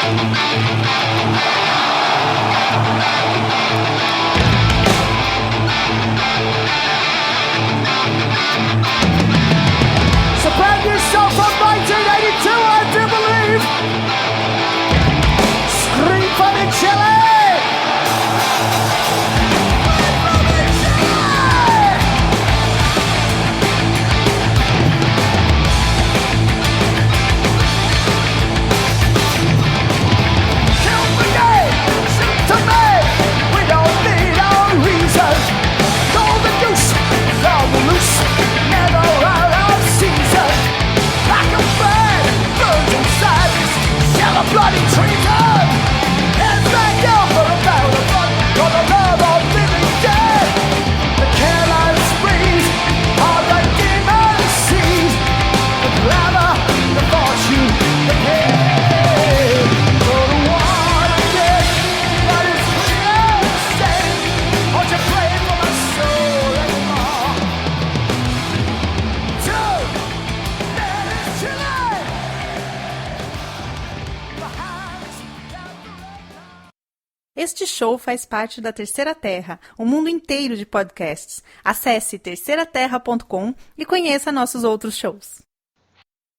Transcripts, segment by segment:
It's a brand new song from 1982, I do believe. Scream for me, Chile! Bloody treason! And thank you for a battle of fun, for the love of living dead. The careless breeze of the demon seas, the glamour, the fortune, the pain. For the one again, that is insane. Won't you play for my soul anymore? Dude, that is Chile! Este show faz parte da Terceira Terra, um mundo inteiro de podcasts. Acesse terceiraterra.com e conheça nossos outros shows.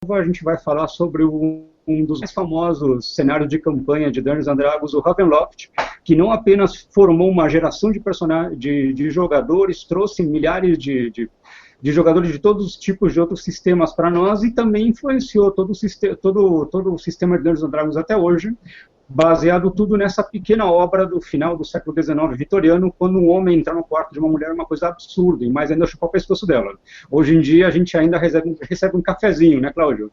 A gente vai falar sobre um dos mais famosos cenários de campanha de Dungeons & Dragons, o Ravenloft, que não apenas formou uma geração de jogadores, trouxe milhares de jogadores de todos os tipos de outros sistemas para nós e também influenciou todo o sistema de Dungeons & Dragons até hoje, baseado tudo nessa pequena obra do final do século XIX vitoriano, quando um homem entrar no quarto de uma mulher é uma coisa absurda, e mais ainda chupar o pescoço dela. Hoje em dia a gente ainda recebe um cafezinho, né, Cláudio?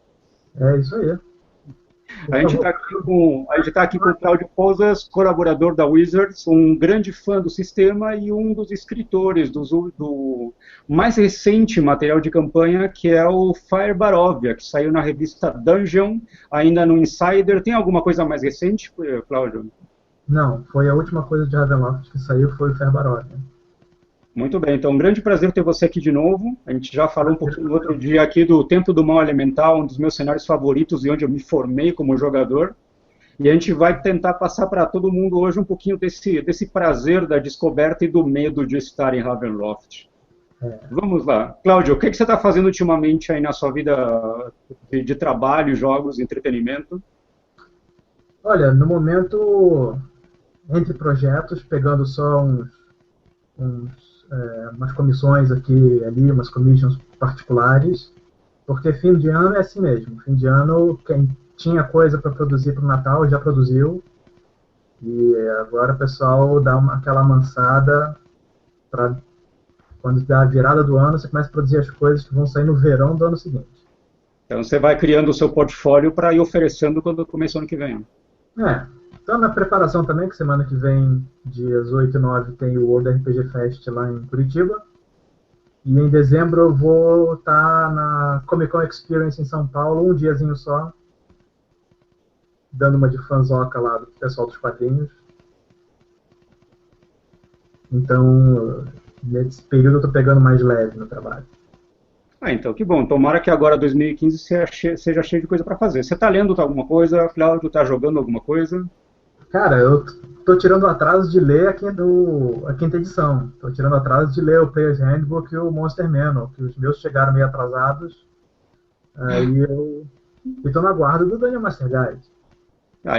É isso aí. A gente está aqui com o Cláudio Pousas, colaborador da Wizards, um grande fã do sistema e um dos escritores do mais recente material de campanha, que é o Fire Barovia, que saiu na revista Dungeon, ainda no Insider. Tem alguma coisa mais recente, Cláudio? Não, foi a última coisa de Ravenloft que saiu, foi o Fire Barovia. Muito bem, então um grande prazer ter você aqui de novo. A gente já falou um pouquinho no outro dia aqui do Templo do Mal Elemental, um dos meus cenários favoritos e onde eu me formei como jogador. E a gente vai tentar passar para todo mundo hoje um pouquinho desse prazer da descoberta e do medo de estar em Ravenloft. Vamos lá. Cláudio, o que você está fazendo ultimamente aí na sua vida de trabalho, jogos, entretenimento? Olha, no momento, entre projetos, pegando só umas comissões aqui e ali, umas commissions particulares, porque fim de ano é assim mesmo. Fim de ano, quem tinha coisa para produzir para o Natal já produziu, e agora o pessoal dá aquela amansada para quando dá a virada do ano, você começa a produzir as coisas que vão sair no verão do ano seguinte. Então você vai criando o seu portfólio para ir oferecendo quando começa o ano que vem. Então na preparação também, que semana que vem, dias 8 e 9, tem o World RPG Fest lá em Curitiba. E em dezembro eu vou estar na Comic Con Experience em São Paulo, um diazinho só, dando uma de fanzoca lá do pessoal dos quadrinhos. Então, nesse período eu estou pegando mais leve no trabalho. Então que bom. Tomara que agora 2015 seja cheio de coisa para fazer. Você está lendo alguma coisa, Cláudio? Está jogando alguma coisa? Cara, eu tô tirando atraso de ler a quinta edição. Tô tirando atraso de ler o Player's Handbook e o Monster Manual, que os meus chegaram meio atrasados. Aí eu tô na guarda do Dungeon Master Guide.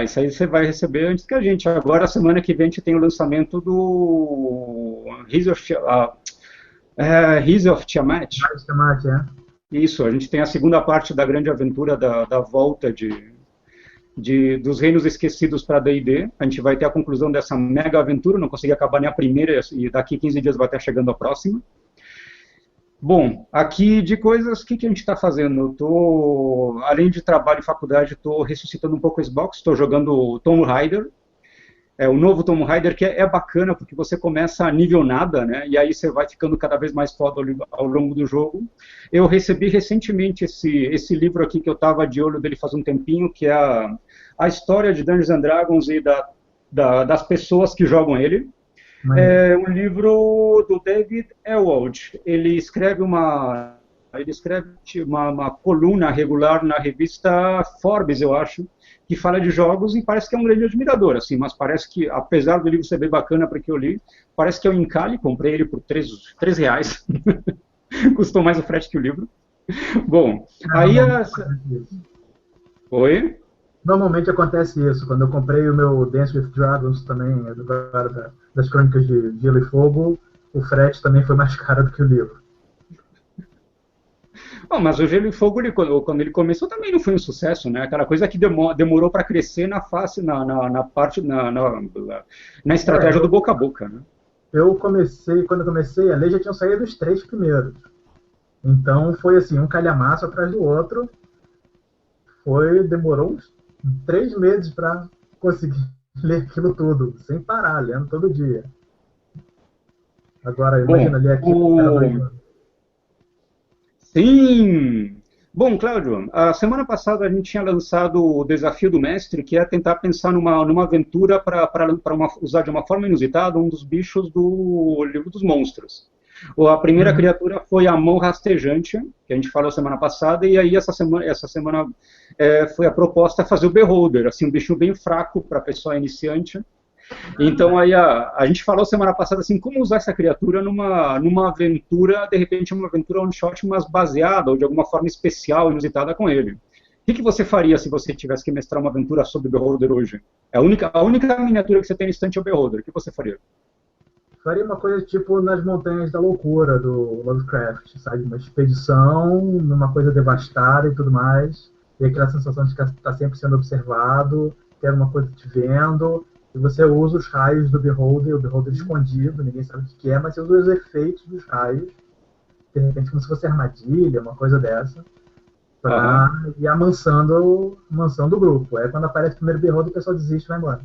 Isso aí você vai receber antes que a gente. Agora, semana que vem, a gente tem o lançamento do Rise of Tiamat. Tiamat, é. Isso, a gente tem a segunda parte da grande aventura da volta dos Reinos Esquecidos para D&D. A gente vai ter a conclusão dessa mega aventura, não consegui acabar nem a primeira, e daqui 15 dias vai estar chegando a próxima. Bom, aqui de coisas, o que a gente está fazendo? Além de trabalho e faculdade, estou ressuscitando um pouco o Xbox, estou jogando Tomb Raider, o novo Tomb Raider, que é bacana, porque você começa a nível nada, né? E aí você vai ficando cada vez mais foda ao longo do jogo. Eu recebi recentemente esse livro aqui, que eu estava de olho dele faz um tempinho, que é a história de Dungeons & Dragons e das pessoas que jogam ele. É um livro do David Ellwood. Ele escreve uma ele escreve uma coluna regular na revista Forbes, eu acho, que fala de jogos e parece que é um grande admirador, assim, mas parece que, apesar do livro ser bem bacana para que eu li, parece que eu encalhe, comprei ele por R$3, custou mais o frete que o livro. Bom, aí Oi? Normalmente acontece isso. Quando eu comprei o meu Dance with Dragons também, das Crônicas de Gelo e Fogo, o frete também foi mais caro do que o livro. Bom, mas o Gelo e Fogo, quando ele começou, também não foi um sucesso, né? Aquela coisa que demorou para crescer na estratégia do boca a boca, né? Quando eu comecei a ler, já tinham saído os 3 primeiros. Então foi assim, um calhamaço atrás do outro. Demorou uns 3 meses para conseguir ler aquilo tudo, sem parar, lendo todo dia. Agora, imagina ler aquilo. Sim! Bom, Cláudio, a semana passada a gente tinha lançado o Desafio do Mestre, que é tentar pensar numa aventura para usar de uma forma inusitada um dos bichos do Livro dos Monstros. A primeira criatura foi a mão rastejante, que a gente falou semana passada, e aí essa semana foi a proposta fazer o Beholder, assim, um bicho bem fraco para a pessoa iniciante. Então aí a gente falou semana passada assim, como usar essa criatura numa aventura, de repente uma aventura one-shot, mas baseada ou de alguma forma especial, inusitada com ele. O que você faria se você tivesse que mestrar uma aventura sobre o Beholder hoje? A única miniatura que você tem no estante é o Beholder. O que você faria? Faria uma coisa tipo Nas Montanhas da Loucura, do Lovecraft, sabe? Uma expedição, numa coisa devastada e tudo mais, e aquela sensação de que está sempre sendo observado, tem alguma coisa te vendo, e você usa os raios do Beholder, o Beholder escondido, ninguém sabe o que é, mas você usa os efeitos dos raios, de repente como se fosse armadilha, uma coisa dessa, para ir amansando o grupo. Aí quando aparece o primeiro Beholder, o pessoal desiste e vai embora.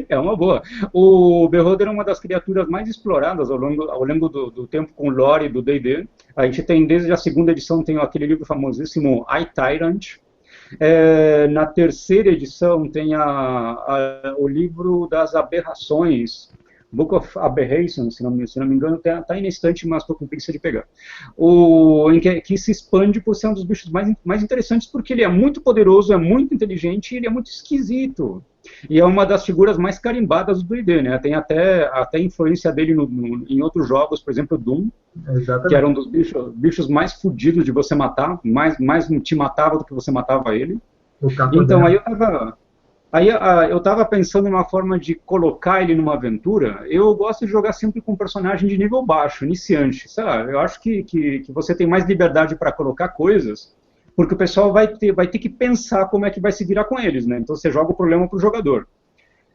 É uma boa. O Beholder é uma das criaturas mais exploradas ao longo do tempo com o lore do D&D. A gente tem, desde a segunda edição, tem aquele livro famosíssimo I, Tyrant. Na terceira edição tem o livro das aberrações, Book of Aberrations, se não me engano, está aí na estante, mas estou com preguiça de pegar. Que se expande por ser um dos bichos mais interessantes, porque ele é muito poderoso, é muito inteligente e ele é muito esquisito. E é uma das figuras mais carimbadas do D&D, né? Tem até influência dele em outros jogos, por exemplo, Doom, que era um dos bichos mais fodidos de você matar, mais te matava do que você matava ele. Então aí eu estava pensando em uma forma de colocar ele numa aventura. Eu gosto de jogar sempre com um personagem de nível baixo, iniciante. Sei lá, eu acho que você tem mais liberdade para colocar coisas, porque o pessoal vai ter que pensar como é que vai se virar com eles, né? Então você joga o problema para o jogador.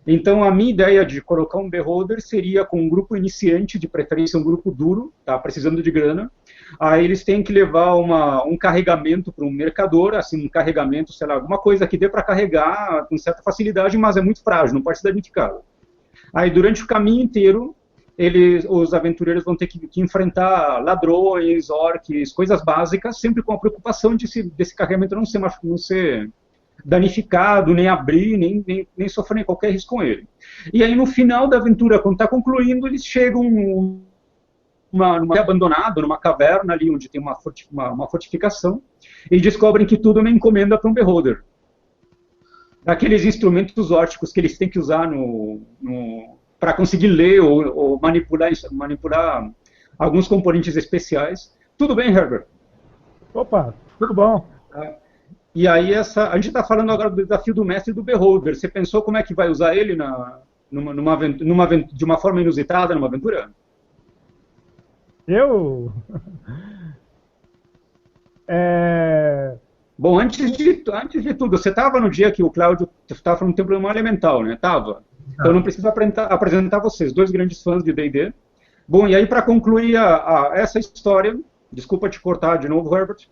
Então a minha ideia de colocar um Beholder seria com um grupo iniciante, de preferência um grupo duro, tá precisando de grana. Aí eles têm que levar um carregamento para um mercador, assim, um carregamento, sei lá, alguma coisa que dê para carregar com certa facilidade, mas é muito frágil, não pode ser danificado. Aí durante o caminho inteiro, os aventureiros vão ter que enfrentar ladrões, orques, coisas básicas, sempre com a preocupação desse carregamento não ser danificado, nem abrir, nem sofrer qualquer risco com ele. E aí no final da aventura, quando está concluindo, eles chegam numa abandonado, numa caverna ali onde tem uma fortificação, e descobrem que tudo é uma encomenda para um Beholder. Aqueles instrumentos óticos que eles têm que usar para conseguir ler ou manipular alguns componentes especiais. Tudo bem, Herbert? Opa, tudo bom. E aí a gente está falando agora do Desafio do Mestre e do Beholder. Você pensou como é que vai usar ele de uma forma inusitada numa aventura? Eu? Bom, antes de tudo, você estava no dia que o Cláudio estava falando do problema elemental, né? Estava. Então eu não preciso apresentar vocês, 2 grandes fãs de D&D. Bom, e aí para concluir essa história, desculpa te cortar de novo, Herbert,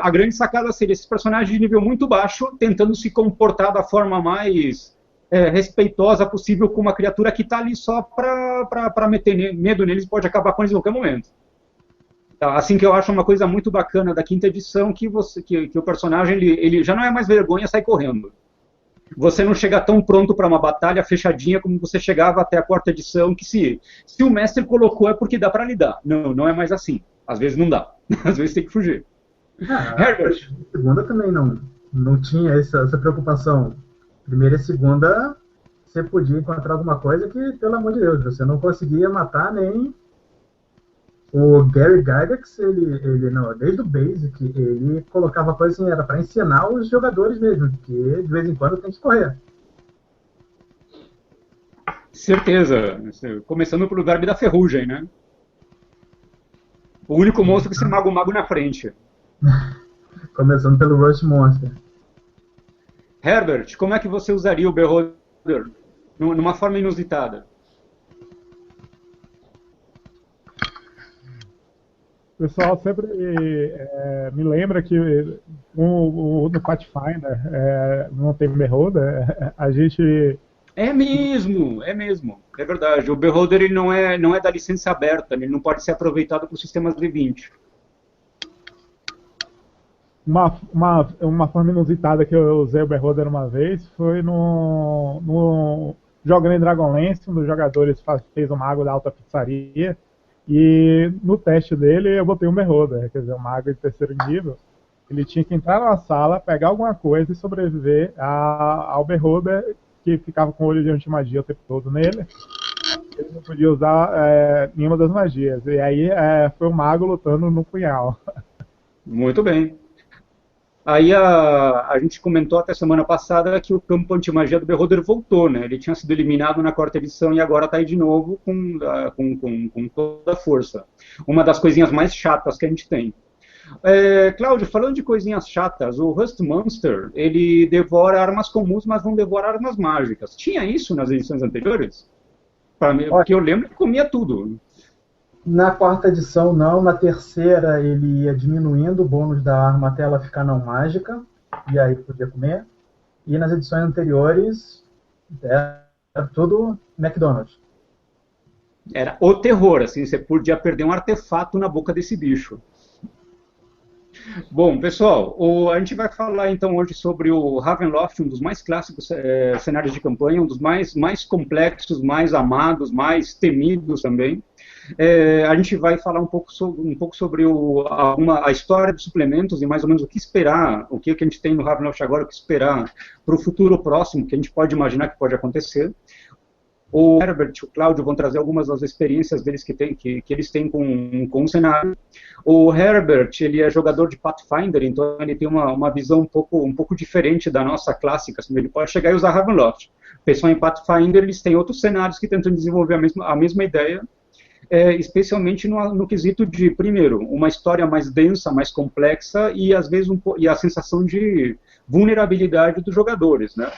a grande sacada seria esses personagens de nível muito baixo, tentando se comportar da forma mais respeitosa possível com uma criatura que está ali só para meter medo neles e pode acabar com eles em qualquer momento. Assim que eu acho uma coisa muito bacana da 5ª edição, que o personagem ele já não é mais vergonha sair correndo. Você não chega tão pronto para uma batalha fechadinha como você chegava até a 4ª edição, que se o mestre colocou é porque dá para lidar. Não é mais assim. Às vezes não dá. Às vezes tem que fugir. Herbert. A segunda também não tinha essa preocupação. Primeira e segunda, você podia encontrar alguma coisa que, pelo amor de Deus, você não conseguia matar nem... O Gary Gygax, ele não, desde o Basic, ele colocava coisa assim, era para ensinar os jogadores mesmo, que de vez em quando tem que correr. Certeza. Começando pelo Verme da Ferrugem, né? O único monstro que se mago na frente. Começando pelo Rush Monster. Herbert, como é que você usaria o Beholder numa forma inusitada? O pessoal sempre me lembra que no Pathfinder não tem Beholder, a gente... É mesmo. É verdade. O Beholder ele não é da licença aberta, ele não pode ser aproveitado por sistemas D20. Uma forma inusitada que eu usei o Beholder uma vez foi no jogando em Dragonlance, um dos jogadores fez o mago da alta pizzaria, e no teste dele eu botei um Beholder, quer dizer, um mago de terceiro nível. Ele tinha que entrar numa sala, pegar alguma coisa e sobreviver ao Beholder, que ficava com o olho de anti-magia o tempo todo nele. Ele não podia usar nenhuma das magias. E aí foi o mago lutando no punhal. Muito bem. Aí a gente comentou até semana passada que o campo anti-magia do Beholder voltou, né? Ele tinha sido eliminado na quarta edição e agora está aí de novo com toda a força. Uma das coisinhas mais chatas que a gente tem. Cláudio, falando de coisinhas chatas, o Rust Monster, ele devora armas comuns, mas não devora armas mágicas. Tinha isso nas edições anteriores? Porque eu lembro que comia tudo. Na quarta edição não, na terceira ele ia diminuindo o bônus da arma até ela ficar não mágica, e aí podia comer. E nas edições anteriores era tudo McDonald's. Era o terror, assim, você podia perder um artefato na boca desse bicho. Bom, pessoal, a gente vai falar então hoje sobre o Ravenloft, um dos mais clássicos cenários de campanha, um dos mais complexos, mais amados, mais temidos também. A gente vai falar um pouco sobre a história dos suplementos e mais ou menos o que esperar, o que a gente tem no Ravenloft agora, o que esperar para o futuro próximo, que a gente pode imaginar que pode acontecer. O Herbert e o Cláudio vão trazer algumas das experiências deles que eles têm com o cenário. O Herbert, ele é jogador de Pathfinder, então ele tem uma visão um pouco diferente da nossa clássica. Assim, ele pode chegar e usar Ravenloft. O pessoal em Pathfinder, eles têm outros cenários que tentam desenvolver a mesma ideia, especialmente no quesito de, primeiro, uma história mais densa, mais complexa e, às vezes, e a sensação de vulnerabilidade dos jogadores, né?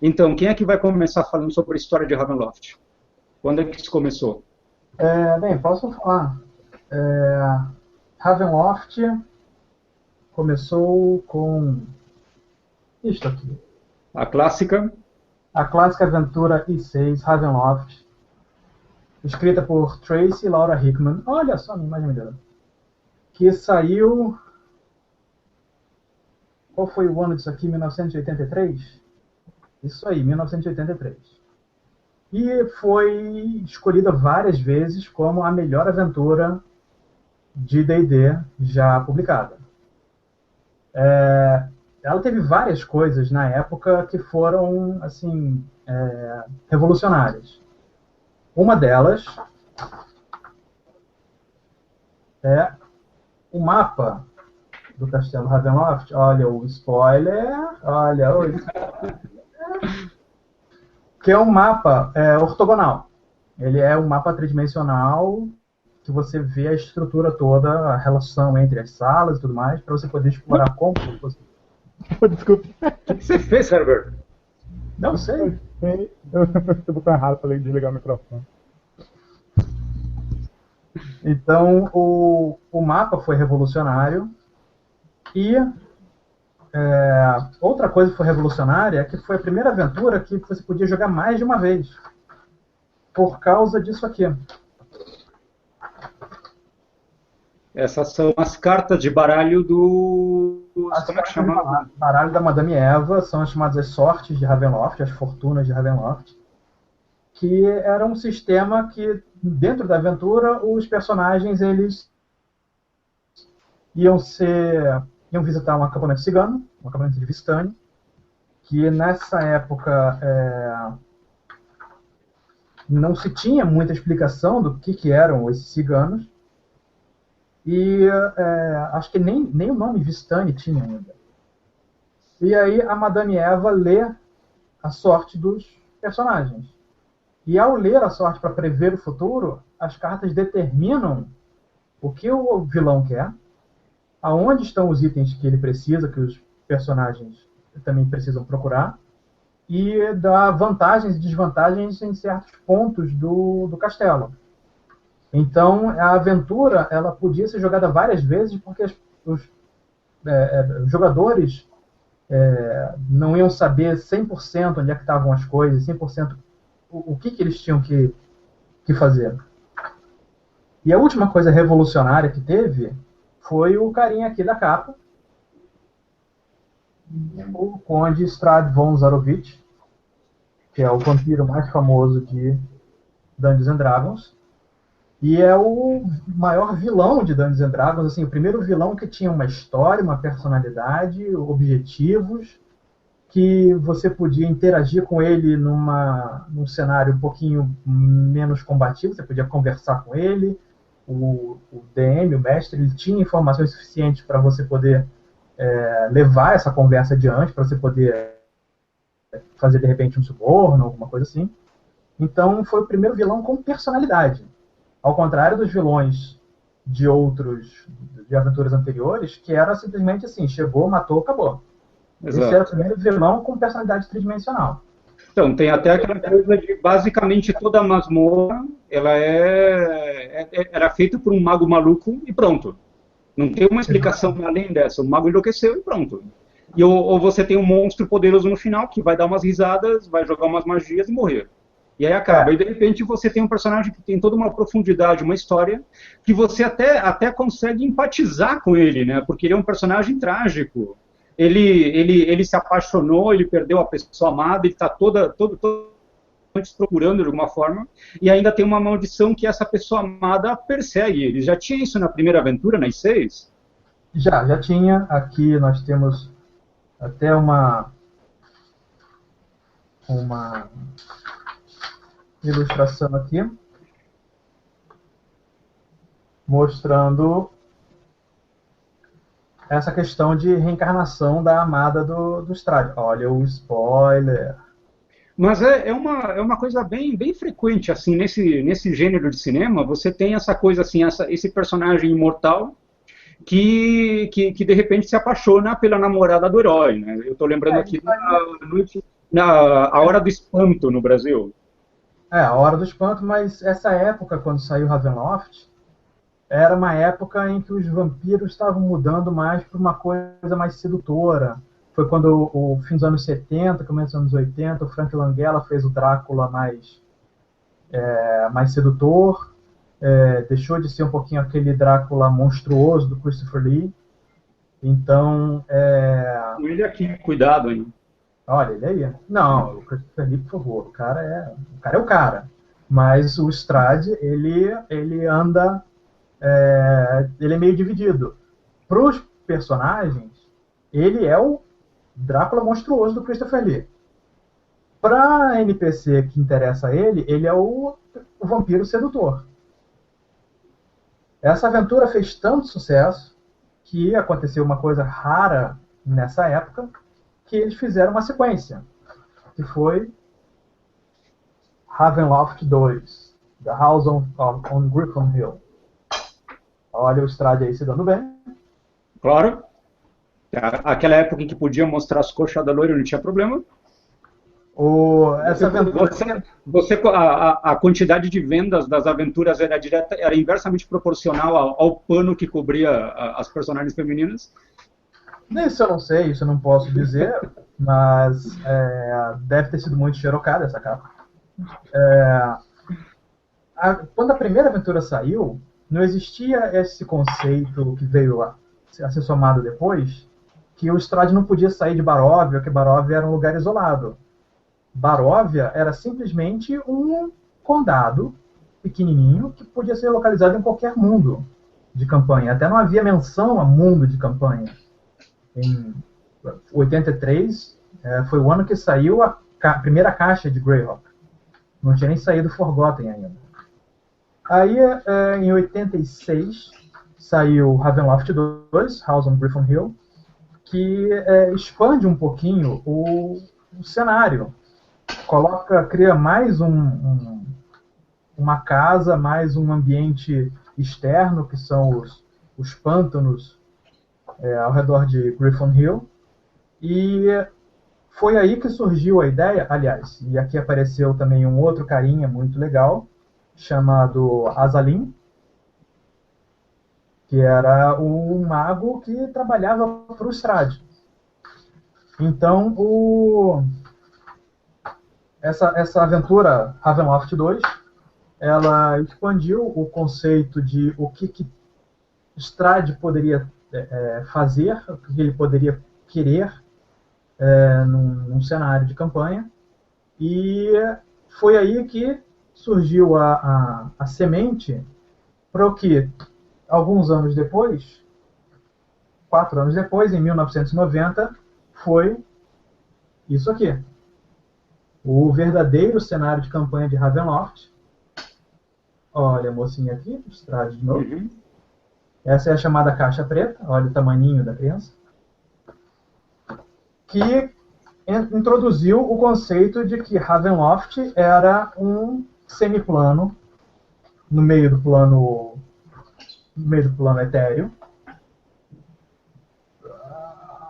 Então, quem é que vai começar falando sobre a história de Ravenloft? Quando é que isso começou? Bem, posso falar. Ravenloft começou com isto aqui. A clássica? A clássica aventura I6 Ravenloft, escrita por Tracy e Laura Hickman. Olha só a minha imagem melhor. Que saiu... Qual foi o ano disso aqui? 1983? Isso aí, 1983. E foi escolhida várias vezes como a melhor aventura de D&D já publicada. Ela teve várias coisas na época que foram, assim, revolucionárias. Uma delas é o mapa do Castelo Ravenloft. Olha o spoiler, olha o spoiler. Que é um mapa ortogonal. Ele é um mapa tridimensional que você vê a estrutura toda, a relação entre as salas e tudo mais, para você poder explorar como você... Desculpa. O que você fez, Herbert? Não sei. Eu apertei o botão errado para desligar o microfone. Então, o mapa foi revolucionário e... outra coisa que foi revolucionária é que foi a primeira aventura que você podia jogar mais de uma vez. Por causa disso aqui. Essas são as cartas de baralho como é que chama? Baralho da Madame Eva, são as chamadas as sortes de Ravenloft, as fortunas de Ravenloft, que era um sistema que, dentro da aventura, os personagens eles iam visitar um acampamento cigano, um acampamento de Vistani, que nessa época não se tinha muita explicação do que eram esses ciganos, e acho que nem o nome Vistani tinha ainda. E aí a Madame Eva lê a sorte dos personagens. E ao ler a sorte para prever o futuro, as cartas determinam o que o vilão quer, aonde estão os itens que ele precisa, que os personagens também precisam procurar, e dá vantagens e desvantagens em certos pontos do castelo. Então, a aventura ela podia ser jogada várias vezes, porque os jogadores não iam saber 100% onde é que estavam as coisas, 100% o que eles tinham que fazer. E a última coisa revolucionária que teve foi o carinha aqui da capa, o Conde Strad von Zarovich, que é o vampiro mais famoso de Dungeons and Dragons, e é o maior vilão de Dungeons and Dragons, assim, o primeiro vilão que tinha uma história, uma personalidade, objetivos, que você podia interagir com ele num cenário um pouquinho menos combativo, você podia conversar com ele, o DM, o mestre, ele tinha informações suficientes para você poder levar essa conversa adiante, para você poder fazer, de repente, um suborno, alguma coisa assim. Então, foi o primeiro vilão com personalidade. Ao contrário dos vilões de aventuras anteriores, que era simplesmente assim, chegou, matou, acabou. Exato. Esse era o primeiro vilão com personalidade tridimensional. Então, tem até aquela coisa de basicamente toda a masmorra, ela era feita por um mago maluco e pronto. Não tem uma explicação além dessa. O mago enlouqueceu e pronto. Ou você tem um monstro poderoso no final que vai dar umas risadas, vai jogar umas magias e morrer. E aí acaba. E de repente você tem um personagem que tem toda uma profundidade, uma história, que você até consegue empatizar com ele, né? Porque ele é um personagem trágico. Ele se apaixonou, ele perdeu a pessoa amada, ele está todo procurando de alguma forma, e ainda tem uma maldição que essa pessoa amada persegue ele. Já tinha isso na primeira aventura, nas 6? Já tinha. Aqui nós temos até uma ilustração aqui, mostrando essa questão de reencarnação da amada do Strahd. Olha o spoiler. Mas é uma coisa bem frequente, assim, nesse gênero de cinema, você tem essa coisa, assim, esse personagem imortal que de repente se apaixona pela namorada do herói, né? Eu estou lembrando aqui A Hora do Espanto no Brasil. A Hora do Espanto, mas essa época, quando saiu Ravenloft, era uma época em que os vampiros estavam mudando mais para uma coisa mais sedutora. Foi quando, o fim dos anos 70, começo dos anos 80, o Frank Langella fez o Drácula mais sedutor, deixou de ser um pouquinho aquele Drácula monstruoso do Christopher Lee. Então... Ele aqui, cuidado, hein? Olha, ele aí. Não, o Christopher Lee, por favor, o cara é o cara. Mas o Strahd, ele anda... ele é meio dividido. Para os personagens, ele é o Drácula monstruoso do Christopher Lee. Para a NPC que interessa a ele é o vampiro sedutor. Essa aventura fez tanto sucesso que aconteceu uma coisa rara nessa época, que eles fizeram uma sequência, que foi Ravenloft 2, The House on Griffin Hill. Olha o Strahd aí se dando bem. Claro. Aquela época em que podia mostrar as coxas da loira, não tinha problema. Essa aventura... a quantidade de vendas das aventuras era inversamente proporcional ao pano que cobria as personagens femininas. Isso eu não sei, isso eu não posso dizer, mas deve ter sido muito xerocada essa capa. Quando a primeira aventura saiu, não existia esse conceito que veio a ser somado depois, que o Strahd não podia sair de Baróvia, que Baróvia era um lugar isolado. Baróvia era simplesmente um condado pequenininho que podia ser localizado em qualquer mundo. de campanha. Até não havia menção a mundo de campanha. Em 83 foi o ano que saiu a primeira caixa de Greyhawk. Não tinha nem saído Forgotten ainda. Aí, em 86, saiu Ravenloft 2, House on Griffon Hill, que expande um pouquinho o cenário. Cria mais uma casa, mais um ambiente externo, que são os pântanos ao redor de Griffon Hill. E foi aí que surgiu a ideia, aliás, e aqui apareceu também um outro carinha muito legal, chamado Azalin, que era um mago que trabalhava para o Strahd. Então, essa aventura Ravenloft 2, ela expandiu o conceito de o que Strahd poderia fazer, o que ele poderia querer num cenário de campanha, e foi aí que surgiu a semente para o que, alguns anos depois, 4 anos depois, em 1990, foi isso aqui. O verdadeiro cenário de campanha de Ravenloft. Olha a mocinha aqui, Strahd de novo. Uhum. Essa é a chamada caixa preta, olha o tamaninho da criança. Que introduziu o conceito de que Ravenloft era um semiplano no meio do plano etéreo.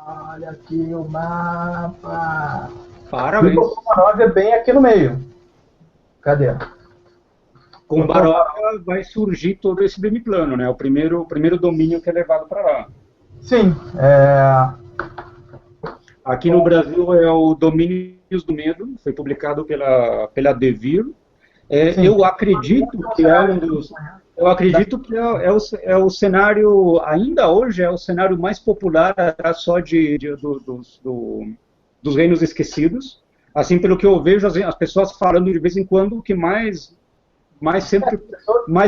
Olha aqui o mapa. Parabéns. E o Romanov é bem aqui no meio. Cadê? Com Barovia vai surgir todo esse demiplano, né? O primeiro domínio que é levado para lá. Sim. Aqui no Brasil é o Domínios do Medo, foi publicado pela Devir. Eu acredito que é um dos... Eu acredito que é o cenário, ainda hoje, é o cenário mais popular, atrás só dos Reinos Esquecidos. Assim, pelo que eu vejo, as pessoas falando de vez em quando, o que mais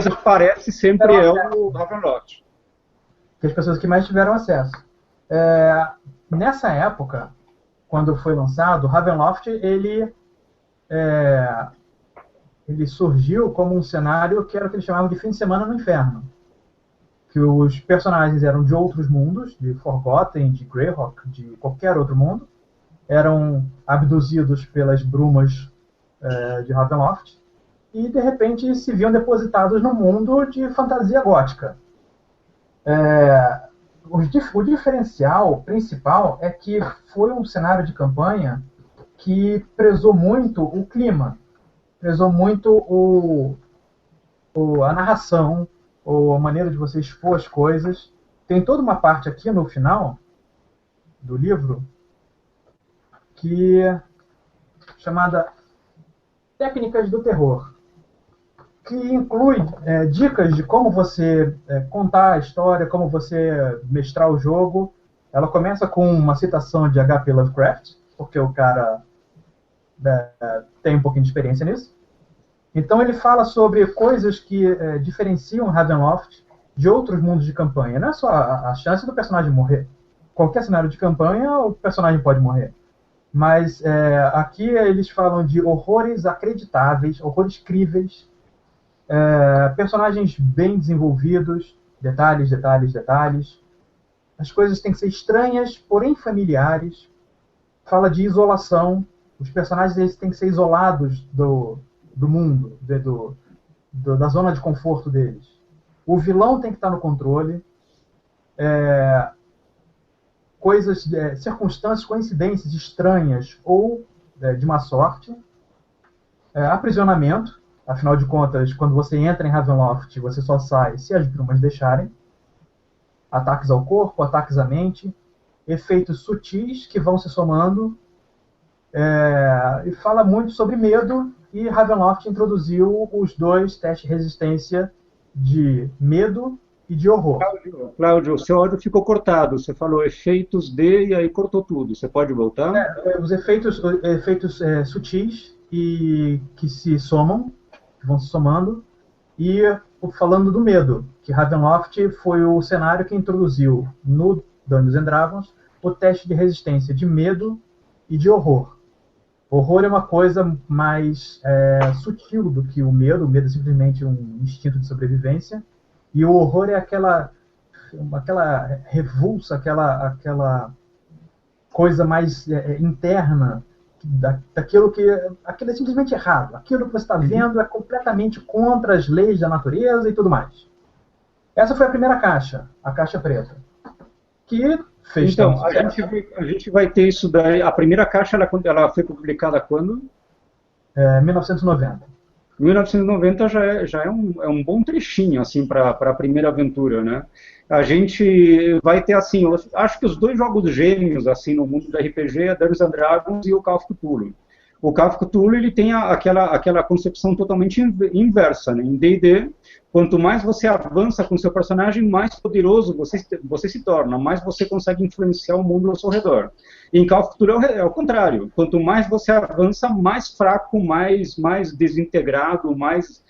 aparece sempre é o Ravenloft. As pessoas que mais tiveram acesso. Nessa época, quando foi lançado, Ravenloft, ele surgiu como um cenário que era o que eles chamavam de fim de semana no inferno. Que os personagens eram de outros mundos, de Forgotten, de Greyhawk, de qualquer outro mundo, eram abduzidos pelas brumas de Ravenloft e, de repente, se viam depositados no mundo de fantasia gótica. O diferencial principal é que foi um cenário de campanha que prezou muito o clima, prezou muito a narração, a maneira de você expor as coisas. Tem toda uma parte aqui no final do livro chamada Técnicas do Terror, que inclui dicas de como você contar a história, como você mestrar o jogo. Ela começa com uma citação de H.P. Lovecraft, porque o cara tem um pouquinho de experiência nisso. Então ele fala sobre coisas que diferenciam Ravenloft de outros mundos de campanha. Não é só a chance do personagem morrer. Qualquer cenário de campanha, o personagem pode morrer. Mas aqui eles falam de horrores acreditáveis, horrores críveis, personagens bem desenvolvidos, detalhes. As coisas têm que ser estranhas, porém familiares. Fala de isolação. Os personagens eles têm que ser isolados do mundo, da zona de conforto deles. O vilão tem que estar no controle. Circunstâncias, coincidências estranhas ou de má sorte. Aprisionamento. Afinal de contas, quando você entra em Ravenloft, você só sai se as brumas deixarem. Ataques ao corpo, ataques à mente. Efeitos sutis que vão se somando. E fala muito sobre medo. E Ravenloft introduziu os 2 testes de resistência de medo e de horror. Cláudio, seu áudio ficou cortado. Você falou efeitos de e aí cortou tudo. Você pode voltar? Os efeitos sutis e que se somam, que vão se somando, E falando do medo, que Ravenloft foi o cenário que introduziu no Dungeons and Dragons o teste de resistência de medo e de horror. Horror é uma coisa mais sutil do que o medo. O medo é simplesmente um instinto de sobrevivência. E o horror é aquela revulsa, aquela coisa mais interna daquilo aquilo é simplesmente errado. Aquilo que você está vendo é completamente contra as leis da natureza e tudo mais. Essa foi a primeira caixa, a caixa preta. Que fez então, a gente vai ter isso daí. A primeira caixa ela foi publicada quando? 1990. 1990 já é um bom trechinho assim para a primeira aventura, né? A gente vai ter assim, eu acho que os dois jogos gêmeos assim no mundo do RPG é Dungeons and Dragons e o Call of Cthulhu. O Call of Cthulhu ele tem aquela concepção totalmente inversa, né? Em D&D, quanto mais você avança com seu personagem, mais poderoso você se torna, mais você consegue influenciar o mundo ao seu redor. E em Call of Cthulhu é o contrário. Quanto mais você avança, mais fraco, mais desintegrado, mais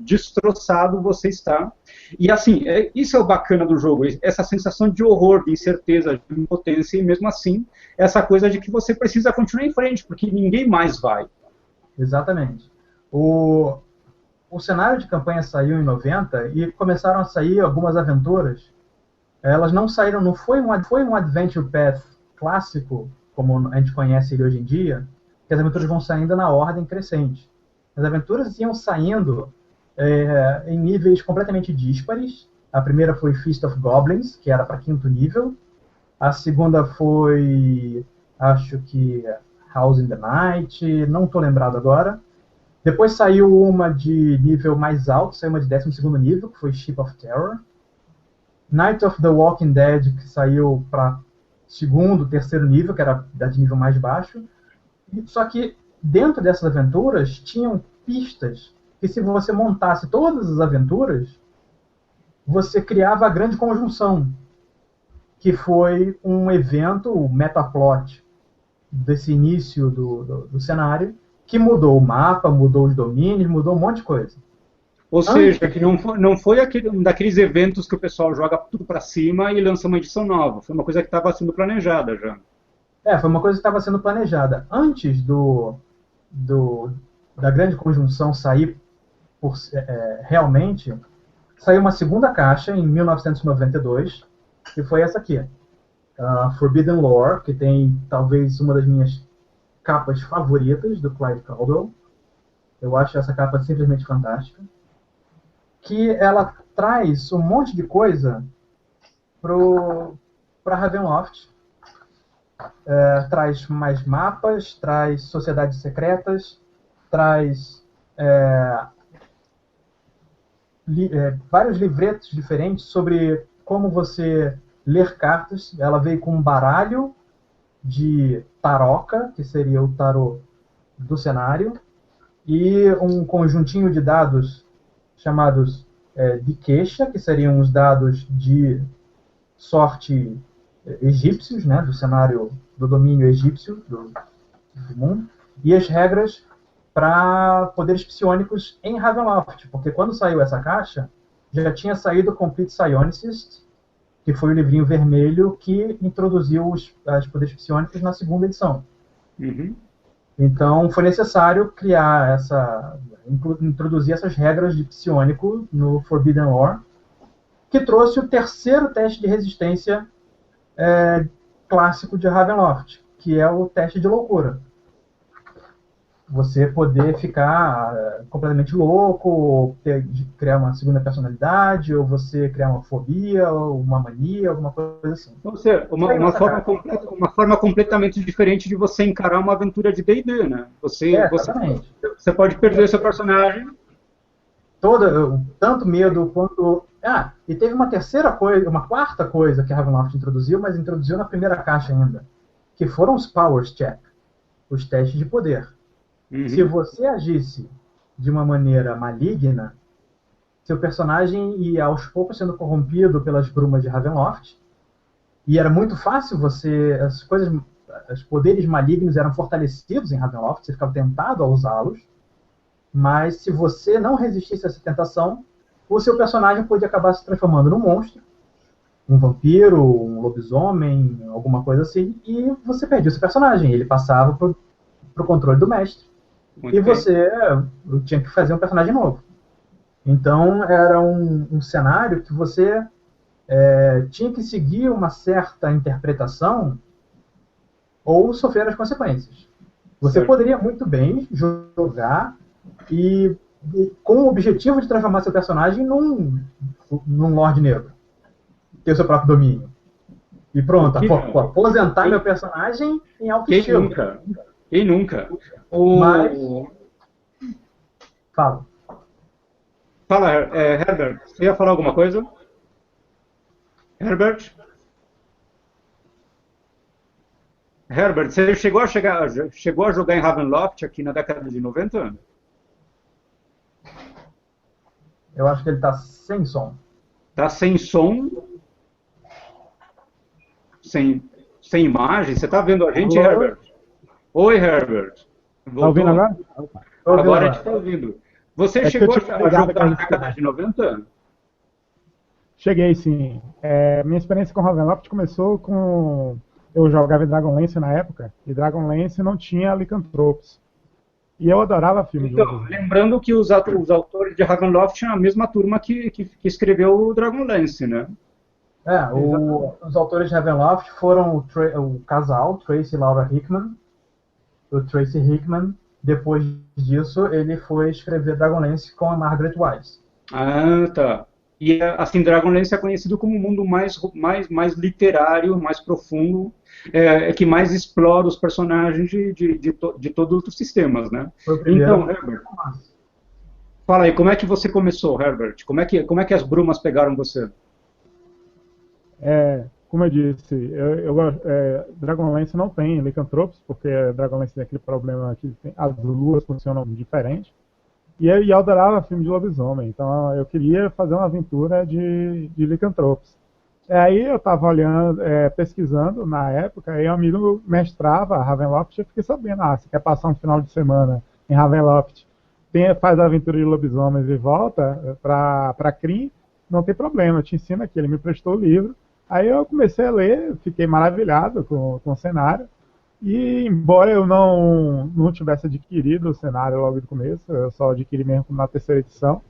destroçado você está. E assim, isso é o bacana do jogo, essa sensação de horror, de incerteza, de impotência, e mesmo assim, essa coisa de que você precisa continuar em frente, porque ninguém mais vai. Exatamente. O cenário de campanha saiu em 90 e começaram a sair algumas aventuras. Elas não saíram, não foi um Adventure Path clássico, como a gente conhece ele hoje em dia, que as aventuras vão saindo na ordem crescente. As aventuras iam saindo em níveis completamente díspares. A primeira foi Feast of Goblins, que era para 5º nível. A segunda foi, acho que, House in the Night, não estou lembrado agora. Depois saiu uma de nível mais alto, saiu uma de 12º nível, que foi Ship of Terror. Night of the Walking Dead, que saiu para 2º, 3º nível, que era de nível mais baixo. Só que dentro dessas aventuras tinham pistas que, se você montasse todas as aventuras, você criava a Grande Conjunção, que foi um evento, o metaplot desse início do cenário, que mudou o mapa, mudou os domínios, mudou um monte de coisa. Ou seja, que não foi um daqueles eventos que o pessoal joga tudo para cima e lança uma edição nova. Foi uma coisa que estava sendo planejada já. Foi uma coisa que estava sendo planejada. Antes da Grande Conjunção sair realmente, saiu uma segunda caixa em 1992, que foi essa aqui. Forbidden Lore, que tem talvez uma das minhas capas favoritas do Clive Caldwell. Eu acho essa capa simplesmente fantástica. Que ela traz um monte de coisa para Ravenloft. Traz mais mapas, traz sociedades secretas, traz vários livretos diferentes sobre como você ler cartas. Ela veio com um baralho de taroca, que seria o tarô do cenário, e um conjuntinho de dados chamados de queixa, que seriam os dados de sorte egípcios, né, do cenário do domínio egípcio do mundo, e as regras para poderes psionicos em Ravenloft, porque quando saiu essa caixa, já tinha saído Complete Psionicist, que foi o livrinho vermelho que introduziu os poderes psionicos na 2ª edição. Uhum. Então, foi necessário introduzir essas regras de psionico no Forbidden Lore, que trouxe o 3º teste de resistência clássico de Ravenloft, que é o teste de loucura. Você poder ficar completamente louco, ou criar uma segunda personalidade, ou você criar uma fobia, ou uma mania, alguma coisa assim. Ou seja, uma forma completamente diferente de você encarar uma aventura de D&D, né? Você pode perder seu personagem. Tanto medo quanto... e teve uma 4ª coisa que a Ravenloft introduziu, mas introduziu na primeira caixa ainda, que foram os Powers Check, os testes de poder. Uhum. Se você agisse de uma maneira maligna, seu personagem ia aos poucos sendo corrompido pelas brumas de Ravenloft, e era muito fácil os poderes malignos eram fortalecidos em Ravenloft, você ficava tentado a usá-los, mas se você não resistisse a essa tentação, o seu personagem podia acabar se transformando num monstro, um vampiro, um lobisomem, alguma coisa assim, e você perdia o seu personagem. Ele passava pro controle do mestre. Muito E bem. você tinha que fazer um personagem novo. Então, era um cenário que você tinha que seguir uma certa interpretação ou sofrer as consequências. Você Certo. poderia muito bem jogar e com o objetivo de transformar seu personagem num Lorde Negro. Ter o seu próprio domínio. E pronto, Que- aposentar meu personagem em alto Quem estilo. nunca? Quem nunca? Mas- Fala. Fala, Herbert, você ia falar alguma coisa? Herbert? Herbert, você chegou a jogar em Ravenloft aqui na década de 90? Eu acho que ele tá sem som. Tá sem som, sem imagem. Você tá vendo a gente, Alô? Herbert? Oi, Herbert. Tá ouvindo agora? Tô ouvindo Agora a gente tá ouvindo. Você É que chegou eu tinha a ligado jogar na aquela década de 90? Cheguei, sim. Minha experiência com Ravenloft começou com... Eu jogava em Dragonlance na época, e Dragonlance não tinha Lycanthropes. E eu adorava filme de Então, lobisomem. lembrando que os autores de Ravenloft tinham a mesma turma que escreveu o Dragonlance, né? Os autores de Ravenloft foram o casal, Tracy e Laura Hickman. O Tracy Hickman, depois disso, ele foi escrever Dragonlance com a Margaret Wise. Ah, tá. E assim, Dragonlance é conhecido como um mundo mais literário, mais profundo, que mais explora os personagens de todos os sistemas, né? Foi o primeiro. Então, Herbert, fala aí, como é que você começou, Herbert? Como é que as brumas pegaram você? Como eu disse, Dragonlance não tem Lycanthropes, porque Dragonlance tem aquele problema que as luas funcionam diferente. E eu adorava filme de lobisomem, então eu queria fazer uma aventura de Lycanthropes. Aí eu estava olhando, pesquisando na época, e um amigo mestrava Ravenloft, e eu fiquei sabendo, você quer passar um final de semana em Ravenloft, faz a aventura de lobisomens e volta para Krynn, não tem problema, eu te ensino aqui. Ele me prestou o livro, aí eu comecei a ler, fiquei maravilhado com o cenário, e embora eu não tivesse adquirido o cenário logo do começo, eu só adquiri mesmo na terceira edição,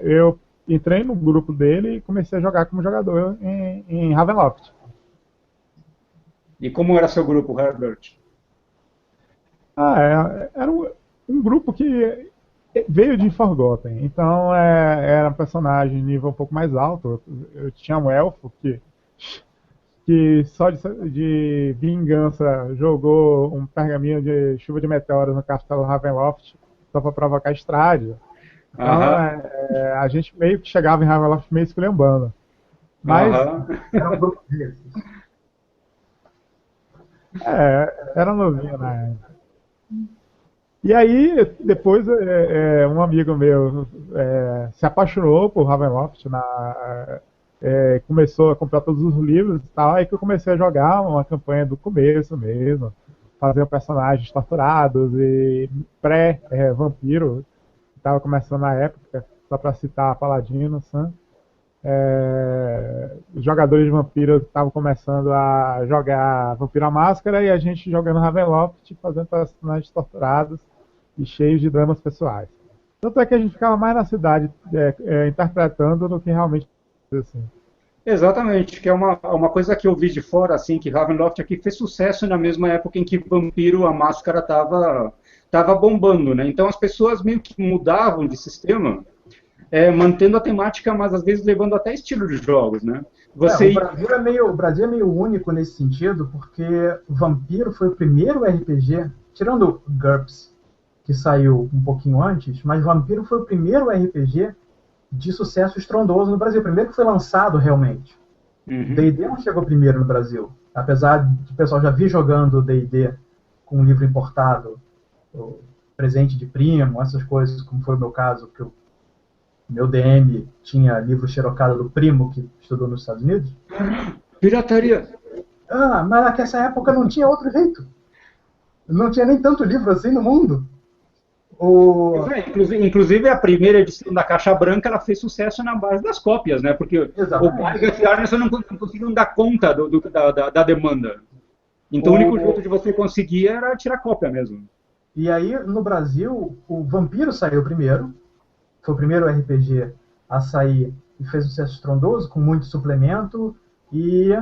eu entrei no grupo dele e comecei a jogar como jogador em Ravenloft. E como era seu grupo, Herbert? Era um grupo que veio de Forgotten, então era um personagem de nível um pouco mais alto. Eu tinha um elfo que só de vingança jogou um pergaminho de chuva de meteoros no castelo Ravenloft só para provocar Estradio. Então, a gente meio que chegava em Ravenloft meio esculhambando. Mas Era um grupo desses. era novinho na época. E aí, depois, um amigo meu se apaixonou por Ravenloft, começou a comprar todos os livros e tal, aí que eu comecei a jogar uma campanha do começo mesmo, fazer personagens torturados e pré-vampiro, que estava começando na época, só para citar Paladino, Sam. Os jogadores de vampiro estavam começando a jogar Vampiro à Máscara e a gente jogando Ravenloft, fazendo personagens torturados e cheios de dramas pessoais. Tanto é que a gente ficava mais na cidade interpretando do que realmente assim. Exatamente, que é uma coisa que eu vi de fora, assim, que Ravenloft aqui fez sucesso na mesma época em que Vampiro à Máscara estava bombando, né? Então as pessoas meio que mudavam de sistema, mantendo a temática, mas às vezes levando até estilo de jogos, né? O Brasil é meio único nesse sentido, porque Vampiro foi o primeiro RPG, tirando GURPS, que saiu um pouquinho antes, mas Vampiro foi o primeiro RPG de sucesso estrondoso no Brasil, o primeiro que foi lançado realmente. D&D não chegou primeiro no Brasil, apesar de o pessoal já vir jogando D&D com um livro importado, presente de primo, essas coisas, como foi o meu caso, que o meu DM tinha livro xerocado do primo que estudou nos Estados Unidos. Pirataria! Mas naquela época não tinha outro jeito. Não tinha nem tanto livro assim no mundo. Inclusive, a primeira edição da Caixa Branca ela fez sucesso na base das cópias, né? Porque Exatamente. o Bargett e Arneson não conseguiam dar conta da demanda. Então, o único jeito de você conseguir era tirar cópia mesmo. E aí, no Brasil, o Vampiro saiu primeiro. Foi o primeiro RPG a sair e fez um sucesso estrondoso, com muito suplemento, e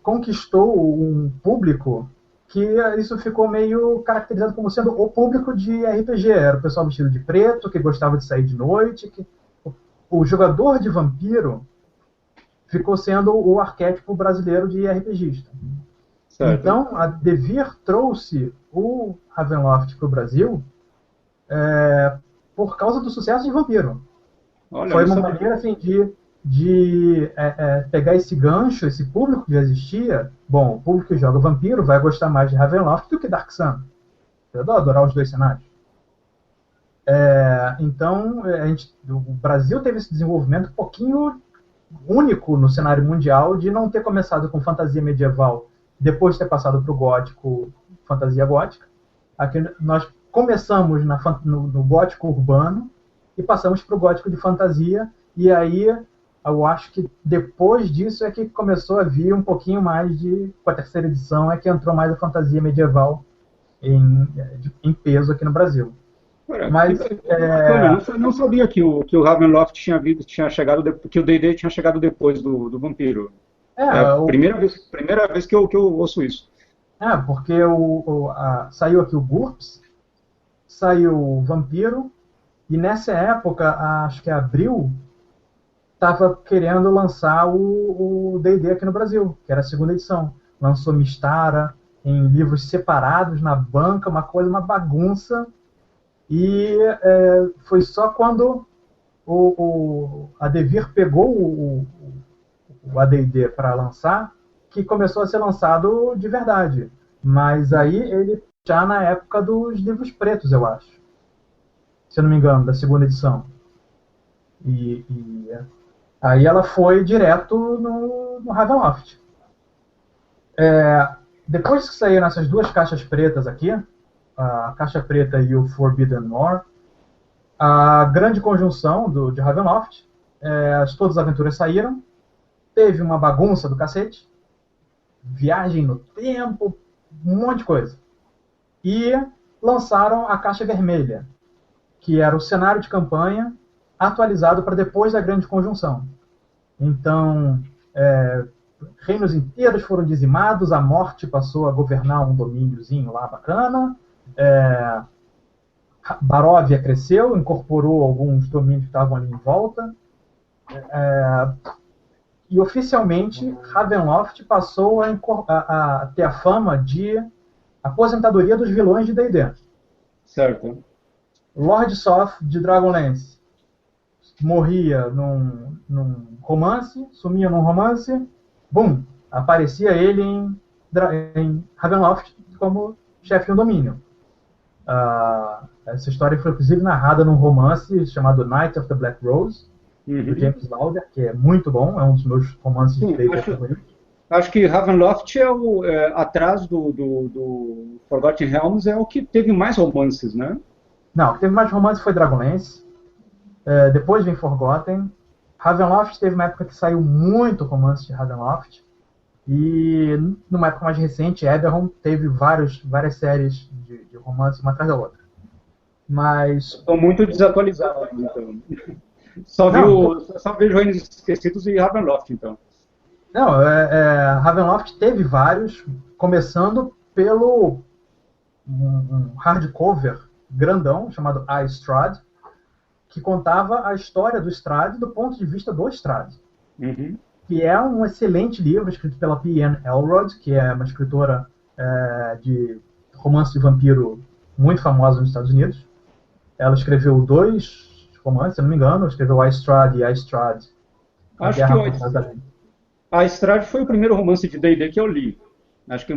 conquistou um público que isso ficou meio caracterizado como sendo o público de RPG. Era o pessoal vestido de preto, que gostava de sair de noite. O jogador de vampiro ficou sendo o arquétipo brasileiro de RPGista. Certo. Então, a Devir trouxe o Ravenloft para o Brasil por causa do sucesso de Vampiro. Olha, Foi uma maneira assim, de pegar esse gancho, esse público que já existia. Bom, o público que joga Vampiro vai gostar mais de Ravenloft do que Dark Sun. Eu adorar os dois cenários. Então, o Brasil teve esse desenvolvimento um pouquinho único no cenário mundial de não ter começado com fantasia medieval, depois de ter passado para o gótico, fantasia gótica. Aqui nós começamos no gótico urbano e passamos para o gótico de fantasia, e aí eu acho que depois disso é que começou a vir um pouquinho mais com a terceira edição, é que entrou mais a fantasia medieval em peso aqui no Brasil. Mas, eu não sabia que o Ravenloft tinha chegado, que o D&D tinha chegado depois do Vampiro. Primeira vez que eu ouço isso. Porque saiu aqui o GURPS, saiu o Vampiro, e nessa época, acho que Abril, estava querendo lançar o D&D aqui no Brasil, que era a segunda edição. Lançou Mistara em livros separados na banca, uma bagunça. E foi só quando a Devir pegou o AD&D para lançar que começou a ser lançado de verdade. Mas aí ele já na época dos livros pretos, eu acho. Se eu não me engano, da segunda edição. E aí ela foi direto no Ravenloft. Depois que saíram essas duas caixas pretas aqui, a Caixa Preta e o Forbidden Lore, a grande conjunção de Ravenloft, todas as aventuras saíram, teve uma bagunça do cacete, viagem no tempo, um monte de coisa. E lançaram a Caixa Vermelha, que era o cenário de campanha atualizado para depois da grande conjunção. Então, reinos inteiros foram dizimados, a morte passou a governar um domíniozinho lá bacana, Baróvia cresceu, incorporou alguns domínios que estavam ali em volta, e oficialmente Ravenloft passou a ter a fama de aposentadoria dos vilões de D&D. Certo. Lord Soth de Dragonlance morria num romance, sumia num romance, bum, aparecia ele em Ravenloft como chefe de um domínio. Essa história foi inclusive narrada num romance chamado Night of the Black Rose, do James Lauder, que é muito bom, é um dos meus romances de D&D favoritos. Acho que Ravenloft atrás do Forgotten Realms, é o que teve mais romances, né? Não, o que teve mais romances foi Dragonlance, depois vem Forgotten. Ravenloft teve uma época que saiu muito romance de Ravenloft, e numa época mais recente, Eberron teve várias séries de romance uma atrás da outra. Mas... Estou muito desatualizado, então. Só vejo Reinos Esquecidos e Ravenloft, então. Não, Ravenloft teve vários, começando pelo um hardcover grandão, chamado A Strahd, que contava a história do Strahd do ponto de vista do Strahd. Uhum. Que é um excelente livro, escrito pela P.N. Elrod, que é uma escritora de romance de vampiro muito famosa nos Estados Unidos. Ela escreveu 2 romances, se não me engano, escreveu A Strahd e A Strahd. Acho que A Strahd foi o primeiro romance de D&D que eu li. Acho que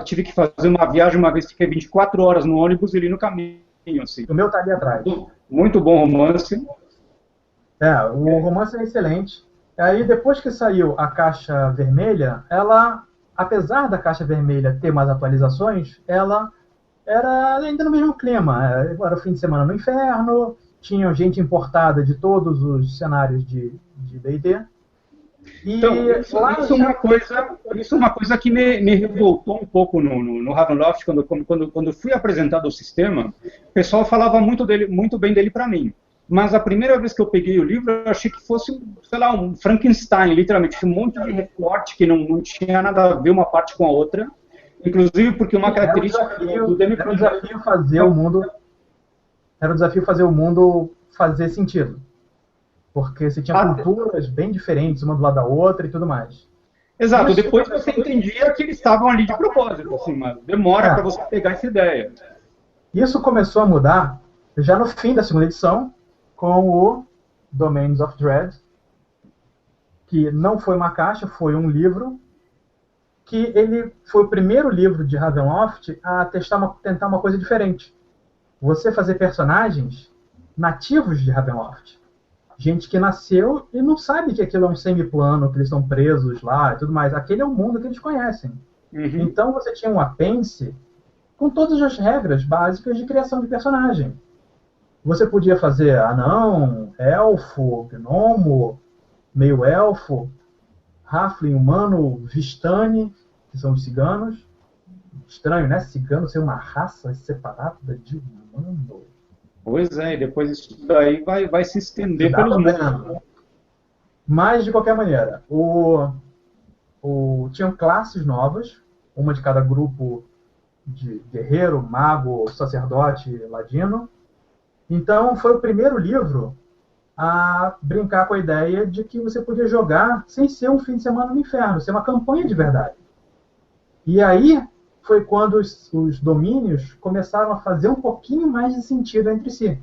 tive que fazer uma viagem uma vez, fiquei 24 horas no ônibus e li no caminho. Assim. O meu tá ali atrás. Muito bom romance. O romance é excelente. Aí depois que saiu a Caixa Vermelha, ela, apesar da Caixa Vermelha ter mais atualizações, ela era ainda no mesmo clima. Era o fim de semana no inferno, tinha gente importada de todos os cenários de D&D. Então, isso é uma coisa que me revoltou um pouco no Ravenloft, quando fui apresentado o sistema, o pessoal falava muito bem dele para mim. Mas a primeira vez que eu peguei o livro, eu achei que fosse, sei lá, um Frankenstein, literalmente, um monte de recorte que não tinha nada a ver uma parte com a outra, inclusive porque uma característica do DMP... Era um desafio fazer o mundo fazer sentido. Porque você tinha culturas bem diferentes, uma do lado da outra e tudo mais. Exato, depois você entendia que eles estavam ali de propósito, assim, mas demora para você pegar essa ideia. Isso começou a mudar já no fim da segunda edição, com o Domains of Dread, que não foi uma caixa, foi um livro, que ele foi o primeiro livro de Ravenloft a tentar uma coisa diferente. Você fazer personagens nativos de Ravenloft. Gente que nasceu e não sabe que aquilo é um semiplano, que eles estão presos lá e tudo mais. Aquele é o mundo que eles conhecem. Uhum. Então você tinha um apêndice com todas as regras básicas de criação de personagem. Você podia fazer anão, elfo, gnomo, meio-elfo, halfling, humano, vistani, que são os ciganos. Estranho, né? Cigano ser uma raça separada de humano. Pois é, e depois isso daí vai se estender pelos mundos. Mas, de qualquer maneira, tinham classes novas, uma de cada grupo de guerreiro, mago, sacerdote, ladino. Então, foi o primeiro livro a brincar com a ideia de que você podia jogar sem ser um fim de semana no inferno, ser uma campanha de verdade. E aí foi quando os domínios começaram a fazer um pouquinho mais de sentido entre si.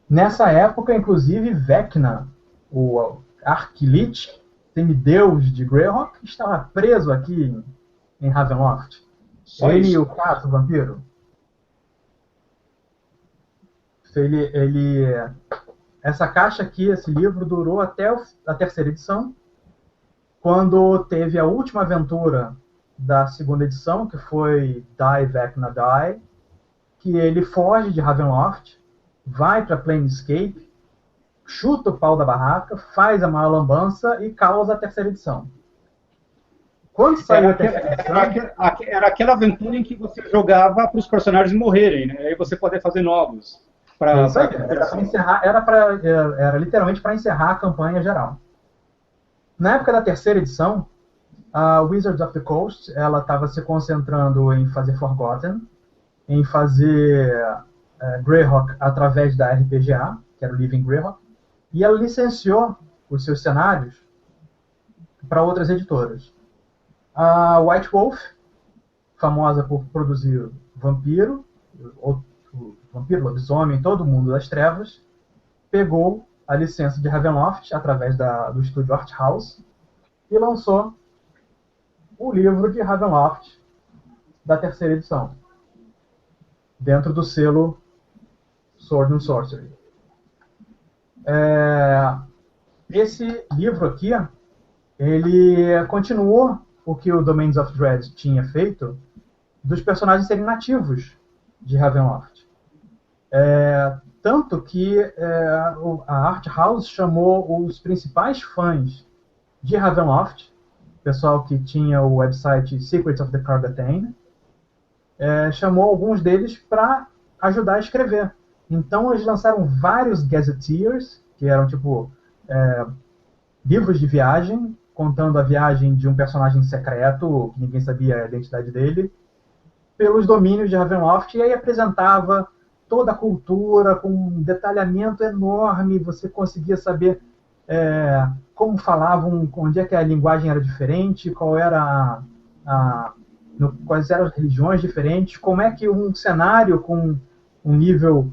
Nessa época, inclusive, Vecna, o Arquilich, semideus de Greyhawk, estava preso aqui em Ravenloft. Ele e o Caso, o vampiro. Essa caixa aqui, esse livro, durou até a terceira edição, quando teve a última aventura da segunda edição, que foi Die Vecna Die, que ele foge de Ravenloft, vai para Planescape, chuta o pau da barraca, faz a maior lambança e causa a terceira edição. Quando saiu a terceira edição... Era aquela aventura em que você jogava para os personagens morrerem, né? Aí você poder fazer novos. Era literalmente para encerrar a campanha geral. Na época da terceira edição, a Wizards of the Coast estava se concentrando em fazer Forgotten, em fazer Greyhawk através da RPGA, que era o Living Greyhawk, e ela licenciou os seus cenários para outras editoras. A White Wolf, famosa por produzir Vampiro, Lobisomem, todo mundo das trevas, pegou a licença de Ravenloft através do estúdio Art House e lançou o livro de Ravenloft da terceira edição, dentro do selo Sword and Sorcery. Esse livro aqui, ele continuou o que o Domains of Dread tinha feito, dos personagens serem nativos de Ravenloft. Tanto que a Art House chamou os principais fãs de Ravenloft, pessoal que tinha o website Secrets of the Cardathane, chamou alguns deles para ajudar a escrever. Então eles lançaram vários Gazetteers, que eram tipo livros de viagem, contando a viagem de um personagem secreto, que ninguém sabia a identidade dele, pelos domínios de Ravenloft, e aí apresentava toda a cultura com um detalhamento enorme, você conseguia saber como falavam, onde é que a linguagem era diferente, quais eram as religiões diferentes, como é que um cenário com um nível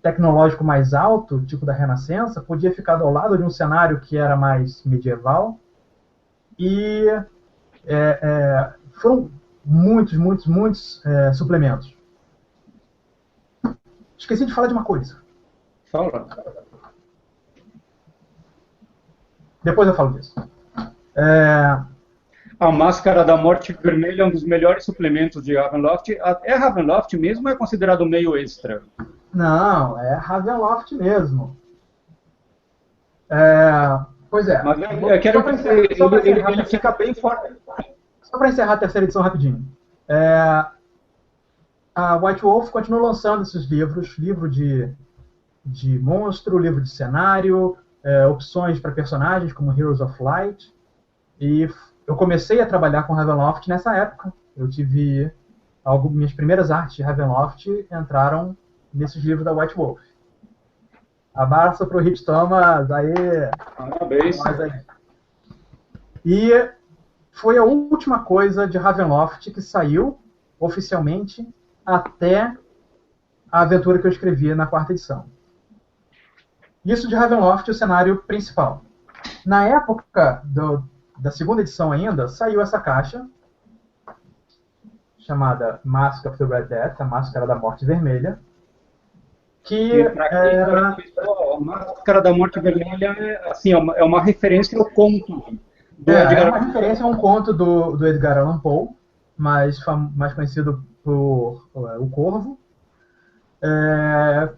tecnológico mais alto, tipo da Renascença, podia ficar ao lado de um cenário que era mais medieval. E foram muitos suplementos. Esqueci de falar de uma coisa. Fala. Depois eu falo disso. A Máscara da Morte Vermelha é um dos melhores suplementos de Ravenloft. É Ravenloft mesmo ou é considerado meio extra? Não, é Ravenloft mesmo. Pois é. Mas eu quero dizer, ele fica bem fora. Só para encerrar a terceira edição rapidinho. A White Wolf continua lançando esses livros, livro de monstro, livro de cenário, opções para personagens como Heroes of Light. E eu comecei a trabalhar com Ravenloft nessa época. Eu tive minhas primeiras artes de Ravenloft entraram nesses livros da White Wolf. Abraço pro Rich Thomas, aí. Parabéns. E foi a última coisa de Ravenloft que saiu oficialmente até a aventura que eu escrevi na 4ª edição. Isso de Ravenloft, o cenário principal. Na época da 2ª edição ainda, saiu essa caixa chamada Mask of the Red Death, a Máscara da Morte Vermelha, que a Máscara da Morte Vermelha é uma referência ao conto do Edgar Allan Poe. É uma referência a um conto do Edgar Allan Poe, mais conhecido por O Corvo,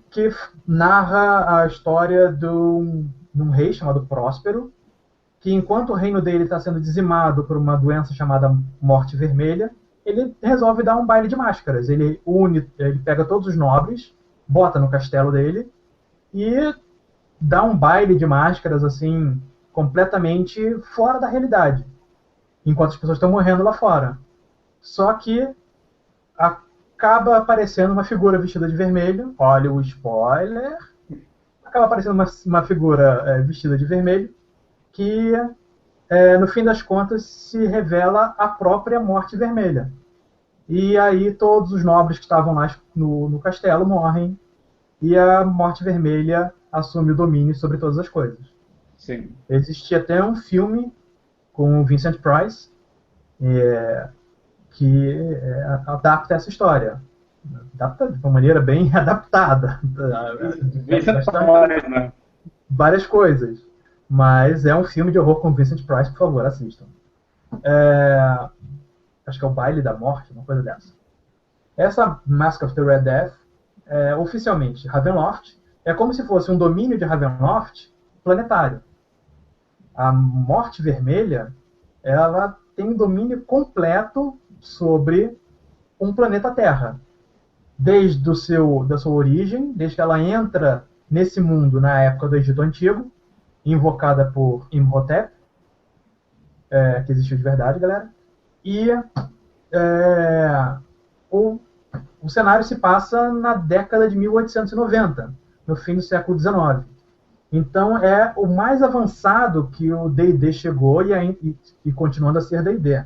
que narra a história de um rei chamado Próspero, que enquanto o reino dele está sendo dizimado por uma doença chamada Morte Vermelha, ele resolve dar um baile de máscaras. Ele pega todos os nobres, bota no castelo dele e dá um baile de máscaras assim completamente fora da realidade, enquanto as pessoas estão morrendo lá fora. Só que acaba aparecendo uma figura vestida de vermelho. Olha o spoiler. Acaba aparecendo uma figura vestida de vermelho que, no fim das contas, se revela a própria Morte Vermelha. E aí todos os nobres que estavam lá no castelo morrem e a Morte Vermelha assume o domínio sobre todas as coisas. Sim. Existia até um filme com o Vincent Price que adapta essa história. Adapta de uma maneira bem adaptada. Várias coisas. Mas é um filme de horror com o Vincent Price, por favor, assistam. Acho que é o Baile da Morte, uma coisa dessa. Essa Mask of the Red Death é oficialmente Ravenloft. É como se fosse um domínio de Ravenloft planetário. A Morte Vermelha, ela tem um domínio completo sobre um planeta Terra. Desde da sua origem, desde que ela entra nesse mundo na época do Egito Antigo, invocada por Imhotep, que existiu de verdade, galera. E o cenário se passa na década de 1890, no fim do século XIX. Então é o mais avançado que o D&D chegou e continuando a ser D&D.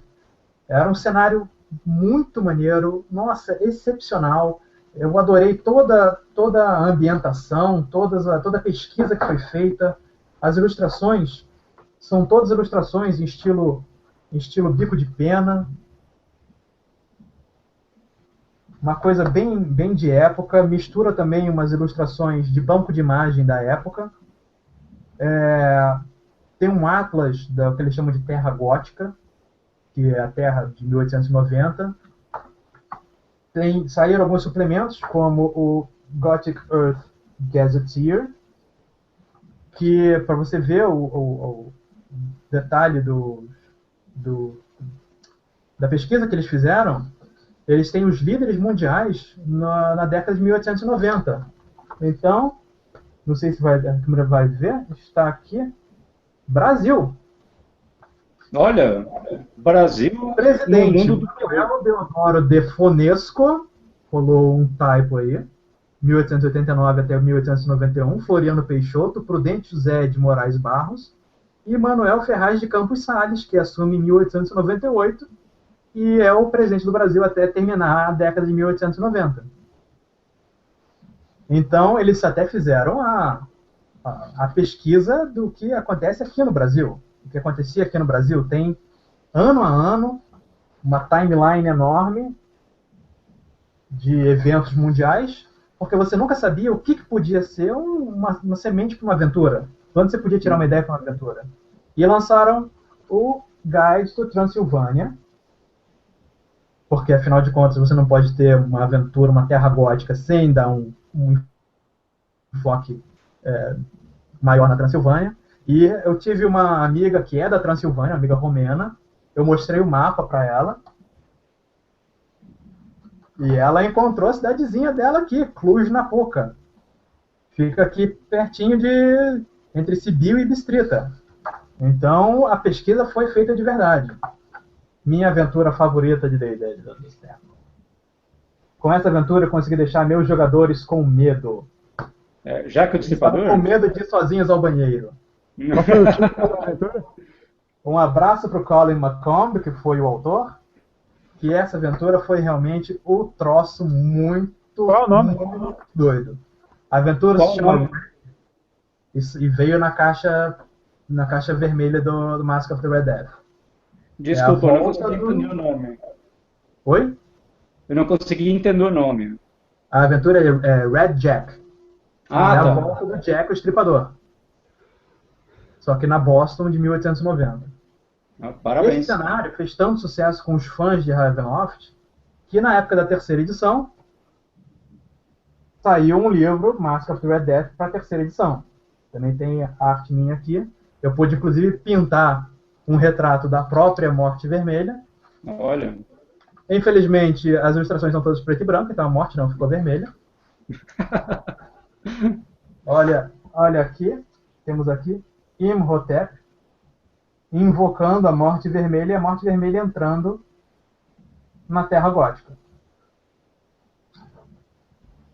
Era um cenário muito maneiro, nossa, excepcional. Eu adorei toda a ambientação, toda a pesquisa que foi feita. As ilustrações são todas ilustrações em estilo bico de pena. Uma coisa bem de época. Mistura também umas ilustrações de banco de imagem da época. Tem um atlas do que eles chamam de Terra Gótica, que é a Terra de 1890. Saíram alguns suplementos, como o Gothic Earth Gazetteer, que, para você ver o detalhe da pesquisa que eles fizeram, eles têm os líderes mundiais na década de 1890. Então, não sei se a câmera vai ver, está aqui, Brasil. Olha, Brasil... Presidente Manuel Deodoro de Fonesco, rolou um typo aí, 1889 até 1891, Floriano Peixoto, Prudente José de Moraes Barros, e Manuel Ferraz de Campos Salles, que assume em 1898, e é o presidente do Brasil até terminar a década de 1890. Então, eles até fizeram a pesquisa do que acontece aqui no Brasil. O que acontecia aqui no Brasil tem, ano a ano, uma timeline enorme de eventos mundiais, porque você nunca sabia o que podia ser uma semente para uma aventura. Quando você podia tirar uma ideia para uma aventura. E lançaram o Guide to Transilvânia, porque afinal de contas você não pode ter uma aventura, uma terra gótica sem dar um enfoque maior na Transilvânia. E eu tive uma amiga que é da Transilvânia, uma amiga romena, eu mostrei o mapa para ela, e ela encontrou a cidadezinha dela aqui, Cluj-Napoca. Fica aqui pertinho entre Sibiu e Bistrita. Então, a pesquisa foi feita de verdade. Minha aventura favorita de D&D dos tempos. Com essa aventura, eu consegui deixar meus jogadores com medo. Já que o Dissipador... Com medo de ir sozinhos ao banheiro. Qual foi o título da aventura? Um abraço para o Colin McComb, que foi o autor. Que essa aventura foi realmente o troço muito, Qual é o nome? muito doido. A aventura Qual se o chama... nome? E veio na caixa vermelha do Mask of the Red Death. Desculpa, É a eu não volta consegui do- entender o nome. Oi? Eu não consegui entender o nome. A aventura é Red Jack. É a Tá. volta do Jack, o Estripador. Só que na Boston de 1890. Esse Parabéns. cenário fez tanto sucesso com os fãs de Ravenloft que na época da terceira edição saiu um livro, Mask of the Red Death, para a terceira edição. Também tem a arte minha aqui. Eu pude, inclusive, pintar um retrato da própria Morte Vermelha. Olha. Infelizmente, as ilustrações são todas preto e branco, então a morte não ficou vermelha. Olha aqui, temos aqui Imhotep invocando a Morte Vermelha e a Morte Vermelha entrando na Terra Gótica.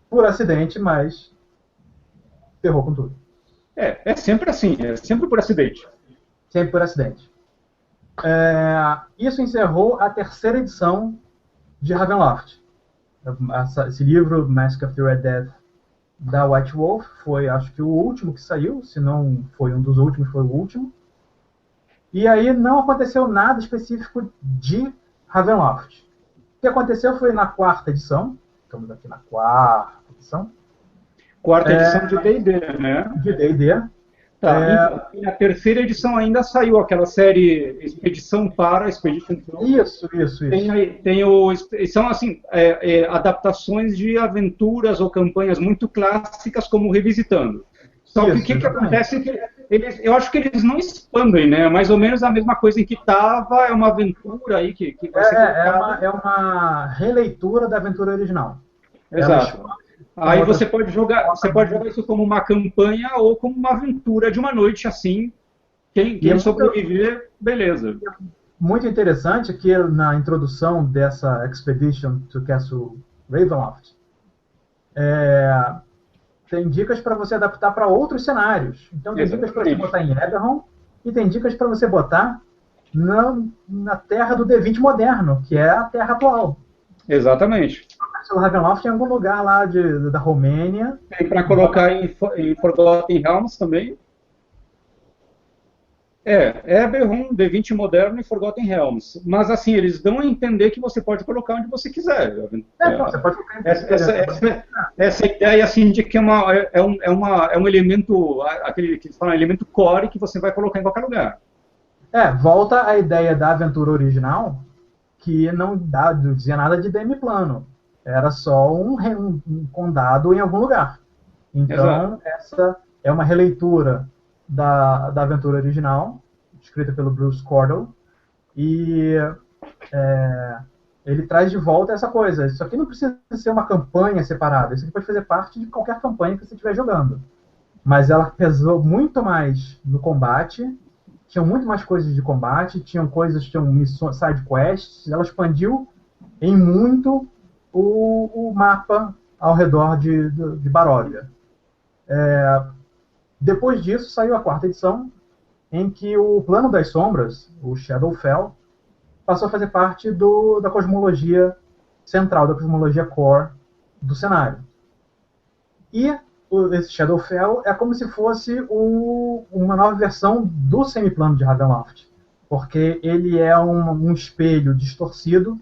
Por acidente, mas ferrou com tudo. É sempre assim, é sempre por acidente. Sempre por acidente. Isso encerrou a terceira edição de Ravenloft. Esse livro, Mask of the Red Death, da White Wolf, foi acho que o último que saiu, se não foi um dos últimos, foi o último. E aí não aconteceu nada específico de Ravenloft. O que aconteceu foi na quarta edição, estamos aqui na quarta edição, Quarta edição de D&D, né? de D&D. Tá, e a terceira edição ainda saiu, aquela série Expedição para Expedition Through. Isso. São assim, adaptações de aventuras ou campanhas muito clássicas, como Revisitando. Só que o que exatamente. acontece é que eu acho que eles não expandem, né? Mais ou menos a mesma coisa em que estava, é uma aventura aí que vai ser colocada. É uma releitura da aventura original. Exato. Aí você pode jogar isso como uma campanha ou como uma aventura de uma noite, assim. Quem sobreviver, beleza. Muito interessante que na introdução dessa Expedition to Castle Ravenloft tem dicas para você adaptar para outros cenários. Então tem dicas para você botar em Eberron e tem dicas para você botar na terra do D20 moderno, que é a terra atual. Exatamente. O Ravenloft em algum lugar lá da Romênia. Tem para colocar em Forgotten Realms também. Eberron, D20 moderno e Forgotten Realms. Mas assim, eles dão a entender que você pode colocar onde você quiser. Você pode colocar essa ideia assim de que é um elemento, aquele que fala elemento core, que você vai colocar em qualquer lugar. Volta a ideia da aventura original, que não dizia nada de demiplano. Era só um condado em algum lugar. Então, essa é uma releitura da aventura original, escrita pelo Bruce Cordell, e ele traz de volta essa coisa. Isso aqui não precisa ser uma campanha separada, isso aqui pode fazer parte de qualquer campanha que você estiver jogando. Mas ela pesou muito mais no combate, tinham muito mais coisas de combate, tinham missões, side quests, ela expandiu em muito o mapa ao redor de Baróvia. Depois disso, saiu a quarta edição, em que o Plano das Sombras, o Shadowfell, passou a fazer parte da cosmologia central, da cosmologia core do cenário. E esse Shadowfell é como se fosse uma nova versão do semiplano de Ravenloft, porque ele é um espelho distorcido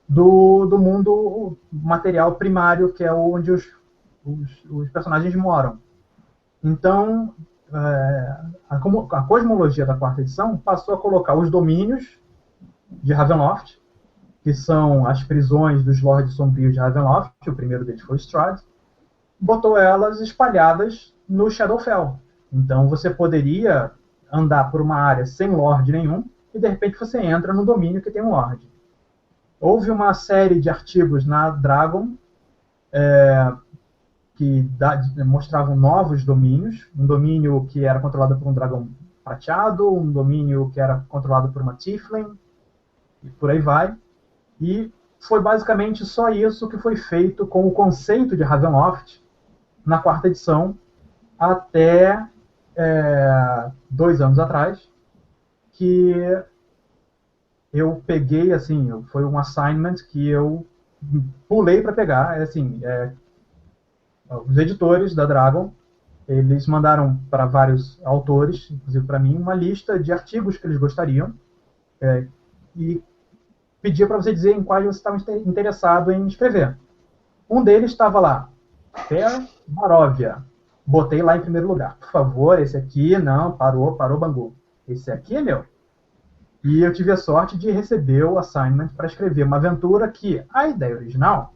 do mundo material primário, que é onde os personagens moram. Então, a cosmologia da quarta edição passou a colocar os domínios de Ravenloft, que são as prisões dos Lordes Sombrios de Ravenloft, o primeiro deles foi Strahd, botou elas espalhadas no Shadowfell. Então você poderia andar por uma área sem Lorde nenhum, e de repente você entra num domínio que tem um Lorde. Houve uma série de artigos na Dragon que mostravam novos domínios, um domínio que era controlado por um dragão prateado, um domínio que era controlado por uma Tiefling, e por aí vai. E foi basicamente só isso que foi feito com o conceito de Ravenloft na quarta edição, até 2 anos atrás, que eu peguei, assim, foi um assignment que eu pulei para pegar. Os editores da Dragon, eles mandaram para vários autores, inclusive para mim, uma lista de artigos que eles gostariam, e pedia para você dizer em quais você estava interessado em escrever. Um deles estava lá, Fair Barovia. Botei lá em primeiro lugar. Por favor, esse aqui, não, parou, Bangu. Esse aqui é meu. E eu tive a sorte de receber o assignment para escrever uma aventura que, a ideia original,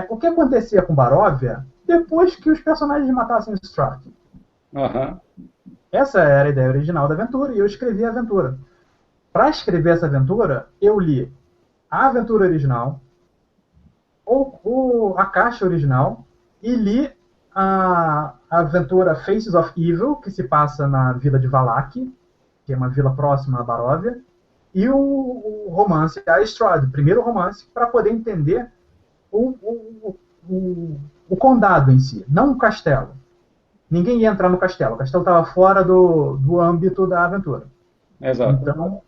o que acontecia com Barovia depois que os personagens matassem o Strahd. Essa era a ideia original da aventura, e eu escrevi a aventura. Para escrever essa aventura, eu li a aventura original, a caixa original, e li a aventura Faces of Evil, que se passa na vila de Valak, que é uma vila próxima a Barovia, e o romance A Strahd, o primeiro romance, para poder entender o condado em si, não o castelo. Ninguém ia entrar no castelo, o castelo estava fora do âmbito da aventura. Exato. Então,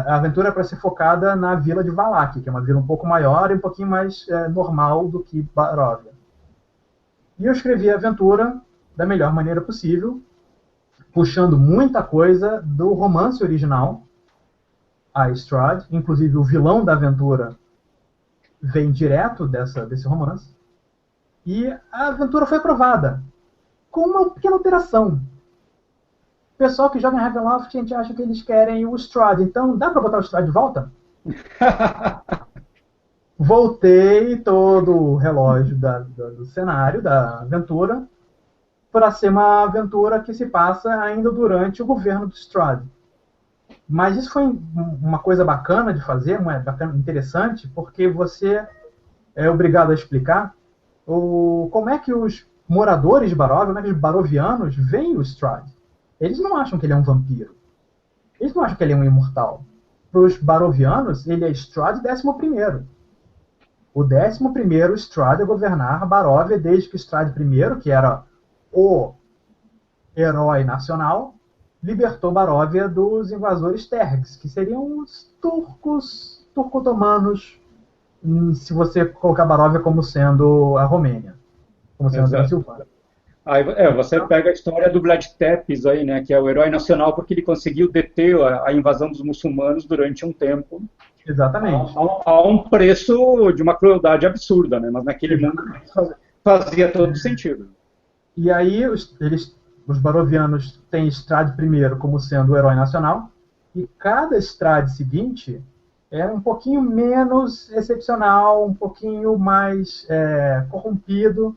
a aventura é para ser focada na vila de Valak, que é uma vila um pouco maior e um pouquinho mais normal do que Barovia. E eu escrevi a aventura da melhor maneira possível, puxando muita coisa do romance original, A Strahd, inclusive o vilão da aventura vem direto desse romance, e a aventura foi aprovada, com uma pequena alteração. O pessoal que joga em Ravenloft, a gente acha que eles querem o Strahd, então dá para botar o Strahd de volta? Voltei todo o relógio do cenário, da aventura, para ser uma aventura que se passa ainda durante o governo do Strahd. Mas isso foi uma coisa bacana de fazer, interessante, porque você é obrigado a explicar como é que os moradores de Barovia, como é que os barovianos veem o Strahd. Eles não acham que ele é um vampiro. Eles não acham que ele é um imortal. Para os barovianos, ele é Strahd 11º. O 11º Strahd a governar Barovia desde que Strahd I, que era o herói nacional, libertou Barovia dos invasores Tergs, que seriam os turco-otomanos, se você colocar Barovia como sendo a Romênia, como sendo a Transilvânia. Aí, você pega a história do Vlad Tepes aí, né, que é o herói nacional porque ele conseguiu deter a invasão dos muçulmanos durante um tempo. Exatamente. A um preço de uma crueldade absurda, né, mas naquele mundo fazia todo sentido. E aí os barovianos têm Strahd I como sendo o herói nacional, e cada Strahd seguinte é um pouquinho menos excepcional, um pouquinho mais corrompido,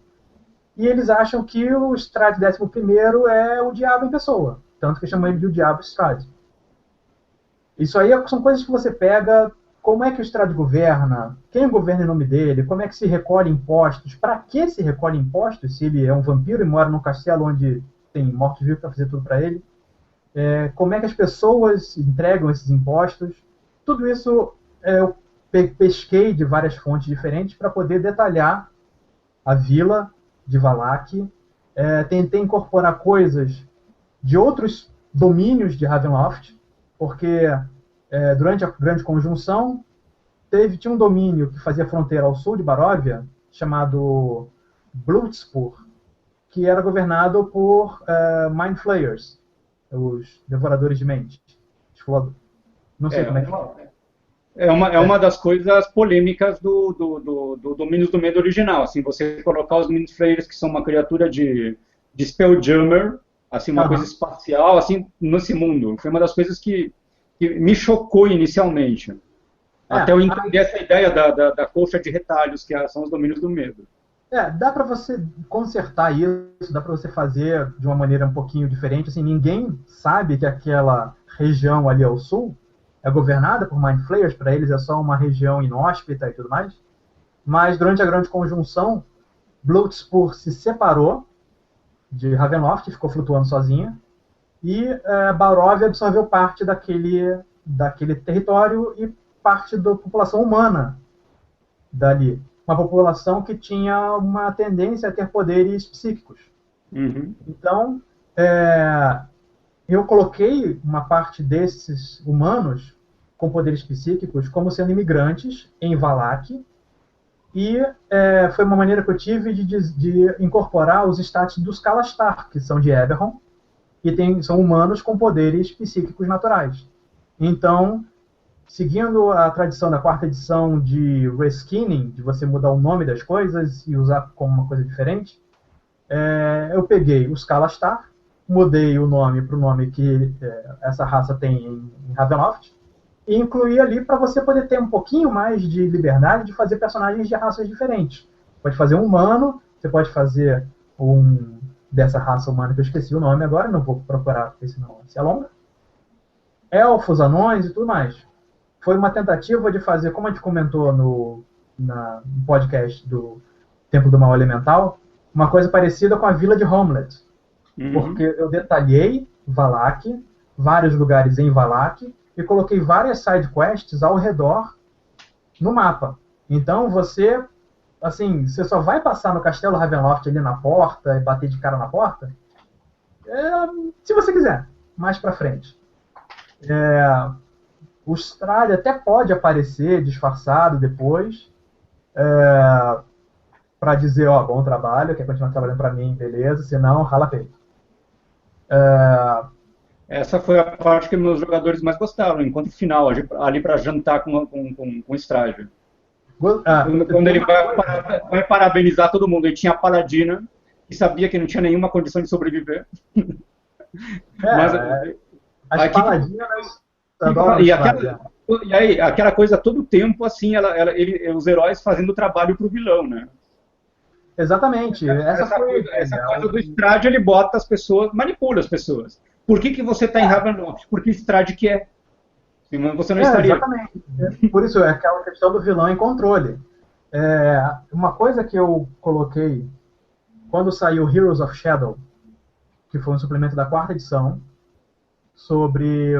e eles acham que o Strahd 11º é o diabo em pessoa, tanto que chamam ele de o diabo Strahd. Isso aí são coisas que você pega, como é que o Strahd governa, quem governa em nome dele, como é que se recolhe impostos, para que se recolhe impostos se ele é um vampiro e mora num castelo onde tem mortos-vivos para fazer tudo para ele, como é que as pessoas entregam esses impostos. Tudo isso eu pesquei de várias fontes diferentes para poder detalhar a vila de Valak. Tentei incorporar coisas de outros domínios de Ravenloft, porque durante a Grande Conjunção tinha um domínio que fazia fronteira ao sul de Barovia, chamado Bloodspur, que era governado por Mind Flayers, os devoradores de mente. Não sei como é que fala. É uma das coisas polêmicas do Domínios do Medo original. Assim, você colocar os Mind Flayers, que são uma criatura de de Spelljammer, assim, uma coisa espacial, assim, nesse mundo. Foi uma das coisas que me chocou inicialmente. Até eu entender essa ideia da colcha de retalhos, que são os domínios do medo. Dá para você consertar isso, dá para você fazer de uma maneira um pouquinho diferente. Assim, ninguém sabe que aquela região ali ao sul é governada por Mind Flayers, para eles é só uma região inóspita e tudo mais. Mas durante a Grande Conjunção, Bloodspur se separou de Ravenloft, ficou flutuando sozinha, e Barovia absorveu parte daquele território e parte da população humana dali. Uma população que tinha uma tendência a ter poderes psíquicos. Uhum. Então, eu coloquei uma parte desses humanos com poderes psíquicos como sendo imigrantes em Valak, e foi uma maneira que eu tive de incorporar os status dos Kalastar, que são de Eberron, e são humanos com poderes psíquicos naturais. Então, seguindo a tradição da 4ª edição de reskinning, de você mudar o nome das coisas e usar como uma coisa diferente, eu peguei os Kalastar, mudei o nome para o nome que essa raça tem em Ravenloft, e incluí ali para você poder ter um pouquinho mais de liberdade de fazer personagens de raças diferentes. Pode fazer um humano, você pode fazer um dessa raça humana que eu esqueci o nome agora, não vou procurar porque senão se alonga. Elfos, anões e tudo mais. Foi uma tentativa de fazer, como a gente comentou no podcast do Templo do Mal Elemental, uma coisa parecida com a Vila de Homelet. Uhum. Porque eu detalhei Valak, vários lugares em Valak, e coloquei várias side quests ao redor no mapa. Então você só vai passar no Castelo Ravenloft ali na porta e bater de cara na porta, se você quiser, mais pra frente. O Strahd até pode aparecer disfarçado depois, para dizer, bom trabalho, quer continuar trabalhando para mim, beleza, senão rala peito. Essa foi a parte que meus jogadores mais gostaram, enquanto final, ali para jantar com o Strahd. Quando ele vai parabenizar todo mundo. Ele tinha a Paladina, e sabia que não tinha nenhuma condição de sobreviver. Mas, as Paladinas... E aí, aquela coisa todo tempo, assim, os heróis fazendo o trabalho pro vilão, né? Exatamente. Essa coisa do Strahd, ele bota as pessoas, manipula as pessoas. Por que você está em Ravenloft? Porque Strahd quer. Você não estaria. Exatamente. Por isso, é aquela questão do vilão em controle. Uma coisa que eu coloquei quando saiu Heroes of Shadow, que foi um suplemento da 4ª edição, sobre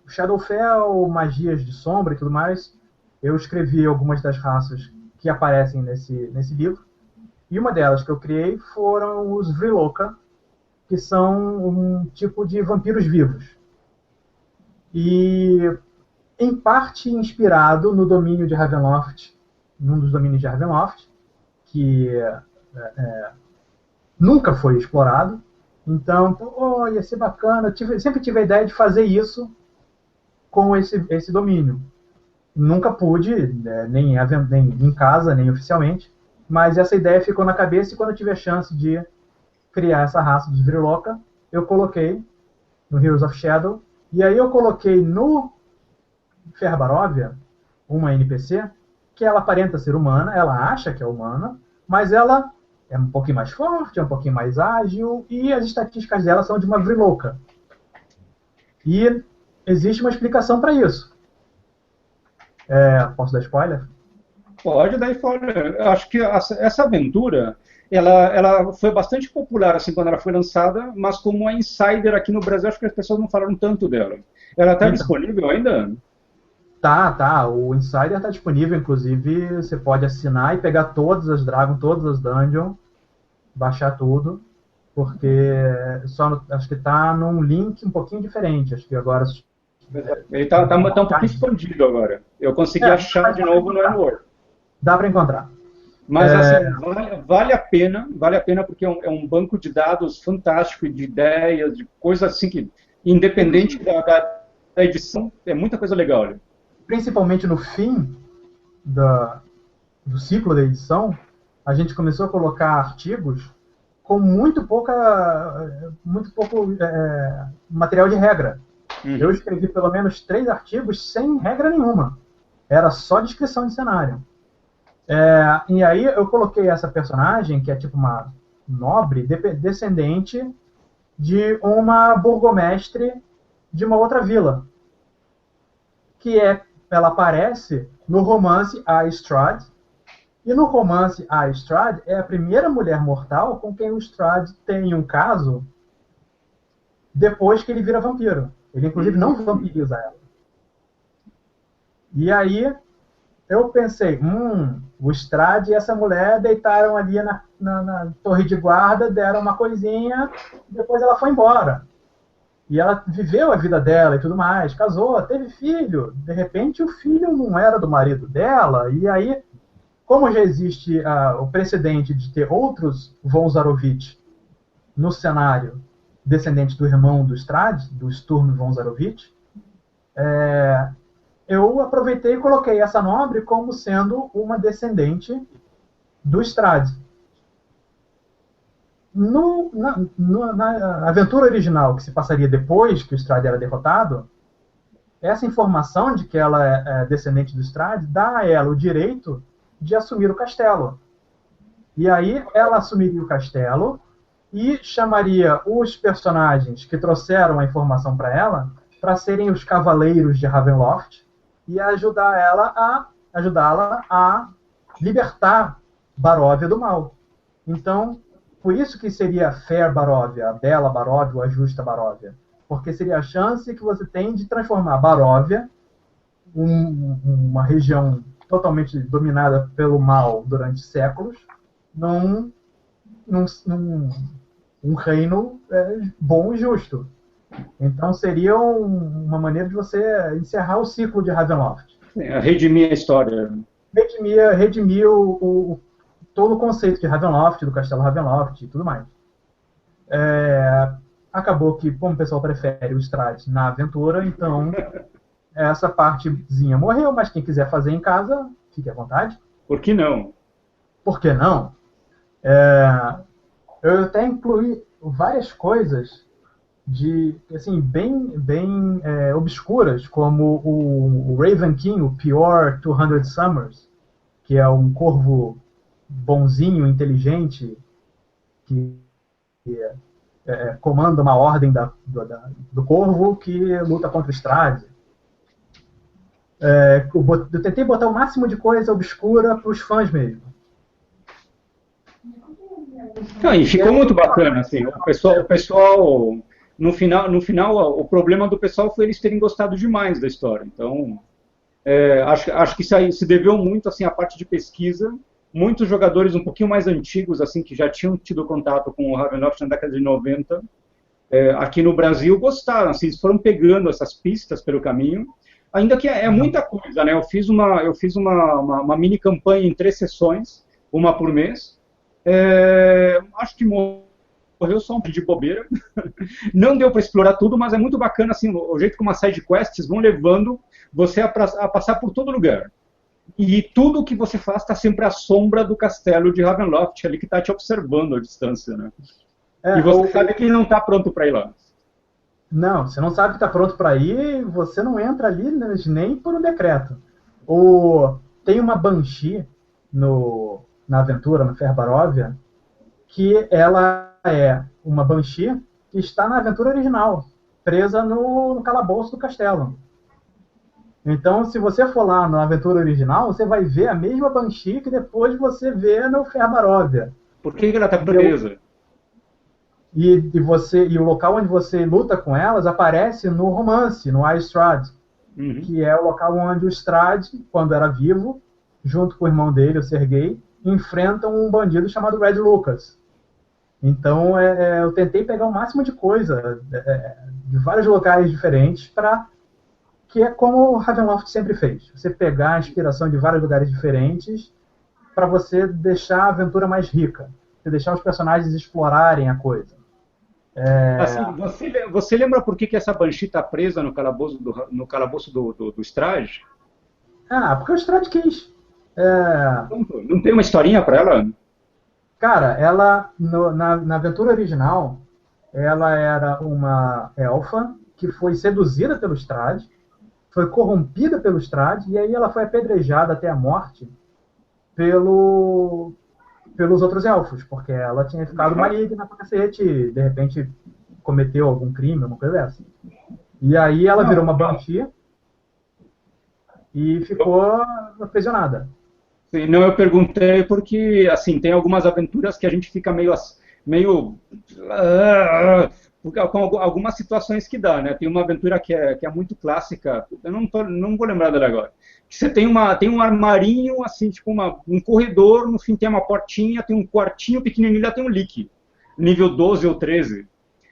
Shadowfell, magias de sombra e tudo mais, eu escrevi algumas das raças que aparecem nesse livro, e uma delas que eu criei foram os Vriloka, que são um tipo de vampiros vivos. E, em parte, inspirado no domínio de Ravenloft, num dos domínios de Ravenloft, que nunca foi explorado. Então, ia ser bacana. Sempre tive a ideia de fazer isso com esse domínio. Nunca pude, nem em casa, nem oficialmente, mas essa ideia ficou na cabeça, e quando eu tive a chance de criar essa raça dos Vriloka, eu coloquei no Heroes of Shadow, e aí eu coloquei no Fer Barovia uma NPC que ela aparenta ser humana, ela acha que é humana, mas ela é um pouquinho mais forte, é um pouquinho mais ágil, e as estatísticas dela são de uma Vriloka. E existe uma explicação para isso. Posso dar spoiler? Pode dar spoiler. Eu acho que essa aventura, ela foi bastante popular assim quando ela foi lançada, mas como uma insider aqui no Brasil, acho que as pessoas não falaram tanto dela. Ela está disponível ainda? Tá. O Insider está disponível, inclusive você pode assinar e pegar todas as Dragon, todas as Dungeon, baixar tudo, porque acho que está num link um pouquinho diferente. Acho que agora... Ele está um pouco expandido agora. Eu consegui achar de novo no N-Word. Dá para encontrar. Mas assim, vale a pena porque é um banco de dados fantástico, de ideias, de coisas assim que, independente da edição, é muita coisa legal ali. Principalmente no fim do ciclo da edição, a gente começou a colocar artigos com muito pouco material de regra. Eu escrevi pelo menos 3 artigos sem regra nenhuma. Era só descrição de cenário. E aí eu coloquei essa personagem, que é tipo uma nobre, descendente de uma burgomestre de uma outra vila. Ela aparece no romance A Strahd, e no romance A Strahd é a primeira mulher mortal com quem o Strahd tem um caso depois que ele vira vampiro. Ele, inclusive, não vampiriza ela. E aí eu pensei, o Strahd e essa mulher deitaram ali na torre de guarda, deram uma coisinha, depois ela foi embora. E ela viveu a vida dela e tudo mais, casou, teve filho. De repente o filho não era do marido dela, e aí, como já existe o precedente de ter outros von Zarovich no cenário, descendente do irmão do Strahd, do Sturm von Zarovich, eu aproveitei e coloquei essa nobre como sendo uma descendente do Strahd. Na aventura original, que se passaria depois que o Strahd era derrotado, essa informação de que ela é descendente do Strahd dá a ela o direito de assumir o castelo. E aí ela assumiria o castelo e chamaria os personagens que trouxeram a informação para ela para serem os cavaleiros de Ravenloft e ajudá-la a libertar Baróvia do mal. Então, por isso que seria a Fair Baróvia, a bela Baróvia, ou a justa Baróvia. Porque seria a chance que você tem de transformar Baróvia, uma região totalmente dominada pelo mal durante séculos, num reino bom e justo. Então seria uma maneira de você encerrar o ciclo de Ravenloft. Redimir a história. Redimir todo o conceito de Ravenloft, do Castelo Ravenloft e tudo mais. Acabou que, como o pessoal prefere o Strahd na aventura, então essa partezinha morreu, mas quem quiser fazer em casa, fique à vontade. Por que não? Por que não? Eu até incluí várias coisas assim, bem obscuras, como o Raven King, o Pior 200 Summers, que é um corvo bonzinho, inteligente, que comanda uma ordem do corvo que luta contra o Strahd. Eu tentei botar o máximo de coisa obscura para os fãs mesmo. E ficou muito bacana, assim, o pessoal no final, o problema do pessoal foi eles terem gostado demais da história. Então, acho que isso aí se deveu muito, assim, à parte de pesquisa. Muitos jogadores um pouquinho mais antigos, assim, que já tinham tido contato com o Ravenloft na década de 90, aqui no Brasil, gostaram, assim, eles foram pegando essas pistas pelo caminho, ainda que é muita coisa, né? Eu fiz uma mini campanha em 3 sessões, uma por mês. Acho que morreu só um de bobeira. Não deu para explorar tudo, mas é muito bacana, assim, o jeito como as side quests vão levando você a passar por todo lugar. E tudo que você faz está sempre à sombra do castelo de Ravenloft, ali que está te observando à distância, né? E você sabe que ele não está pronto para ir lá. Não, você não sabe que está pronto para ir, você não entra ali nem por um decreto. Tem uma Banshee na aventura, no Fair Baróvia, que ela é uma Banshee que está na aventura original, presa no calabouço do castelo. Então, se você for lá na aventura original, você vai ver a mesma Banshee que depois você vê no Fair Baróvia. Por que ela está presa? E o local onde você luta com elas aparece no romance, no A Strahd, que é o local onde o Strahd, quando era vivo, junto com o irmão dele, o Sergei, enfrentam um bandido chamado Red Lucas. Então, eu tentei pegar o máximo de coisa de vários locais diferentes, que é como o Ravenloft sempre fez. Você pegar a inspiração de vários lugares diferentes para você deixar a aventura mais rica. Você deixar os personagens explorarem a coisa. Assim, você lembra por que essa Banshee está presa no calabouço do Strahd? Porque o Strahd quis. Não tem uma historinha para ela? Cara, ela, na aventura original, ela era uma elfa que foi seduzida pelo Strahd, foi corrompida pelo Strahd, e aí ela foi apedrejada até a morte pelos outros elfos, porque ela tinha ficado maligna pra cacete, e de repente cometeu algum crime, alguma coisa dessa. E aí ela virou uma Banshee e ficou aprisionada. Sim, não, eu perguntei porque, assim, tem algumas aventuras que a gente fica meio com algumas situações que dá, né? Tem uma aventura que é muito clássica, eu não vou lembrar dela agora. Que você tem um armarinho, assim, tipo um corredor, no fim tem uma portinha, tem um quartinho pequenininho, lá tem um leak, nível 12 ou 13.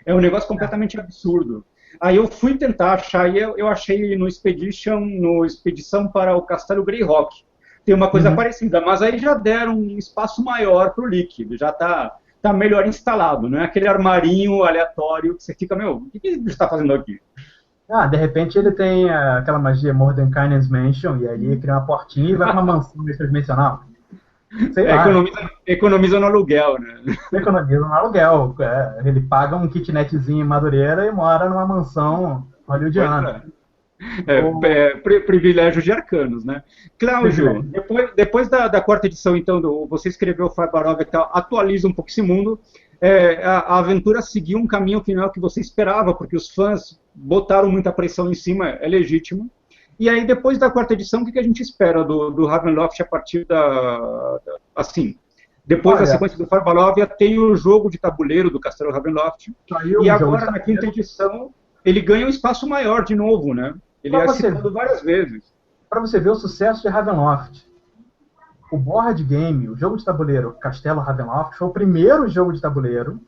É um negócio completamente absurdo. Aí eu fui tentar achar, e eu achei no Expedição para o Castelo Greyhawk. Tem uma coisa parecida, mas aí já deram um espaço maior para o leak, já está melhor instalado, não é aquele armarinho aleatório que você fica, o que ele está fazendo aqui? De repente ele tem aquela magia Mordenkainen's Mansion, e aí ele cria uma portinha e vai para uma mansão extradimensional. Economiza no aluguel, né? Economiza no aluguel. Ele paga um kitnetzinho em Madureira e mora numa mansão hollywoodiana. Privilégio de arcanos, né? Cláudio, depois da quarta edição, então, você escreveu o Farbarov e tal, atualiza um pouco esse mundo. A aventura seguiu um caminho que não é o que você esperava, porque os fãs botaram muita pressão em cima, é legítimo. E aí, depois da quarta edição, o que a gente espera do Ravenloft a partir depois da sequência do Farbarov, tem o jogo de tabuleiro do Castelo Ravenloft. E agora, na quinta edição, ele ganha um espaço maior de novo, né? Ele é citado várias vezes. Para você ver o sucesso de Ravenloft, o board game, o jogo de tabuleiro Castelo Ravenloft, foi o primeiro jogo de tabuleiro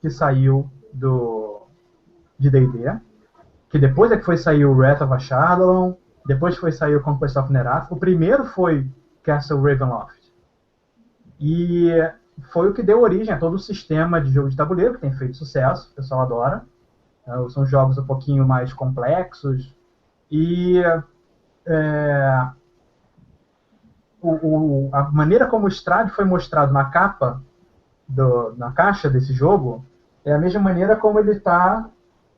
que saiu de D&D, que depois é que foi sair o Wrath of Ashardalon, depois foi sair o Conquest of Nerath. O primeiro foi Castle Ravenloft. E foi o que deu origem a todo o sistema de jogo de tabuleiro, que tem feito sucesso, o pessoal adora. São jogos um pouquinho mais complexos. E a maneira como o Strahd foi mostrado na capa, na caixa desse jogo, é a mesma maneira como ele está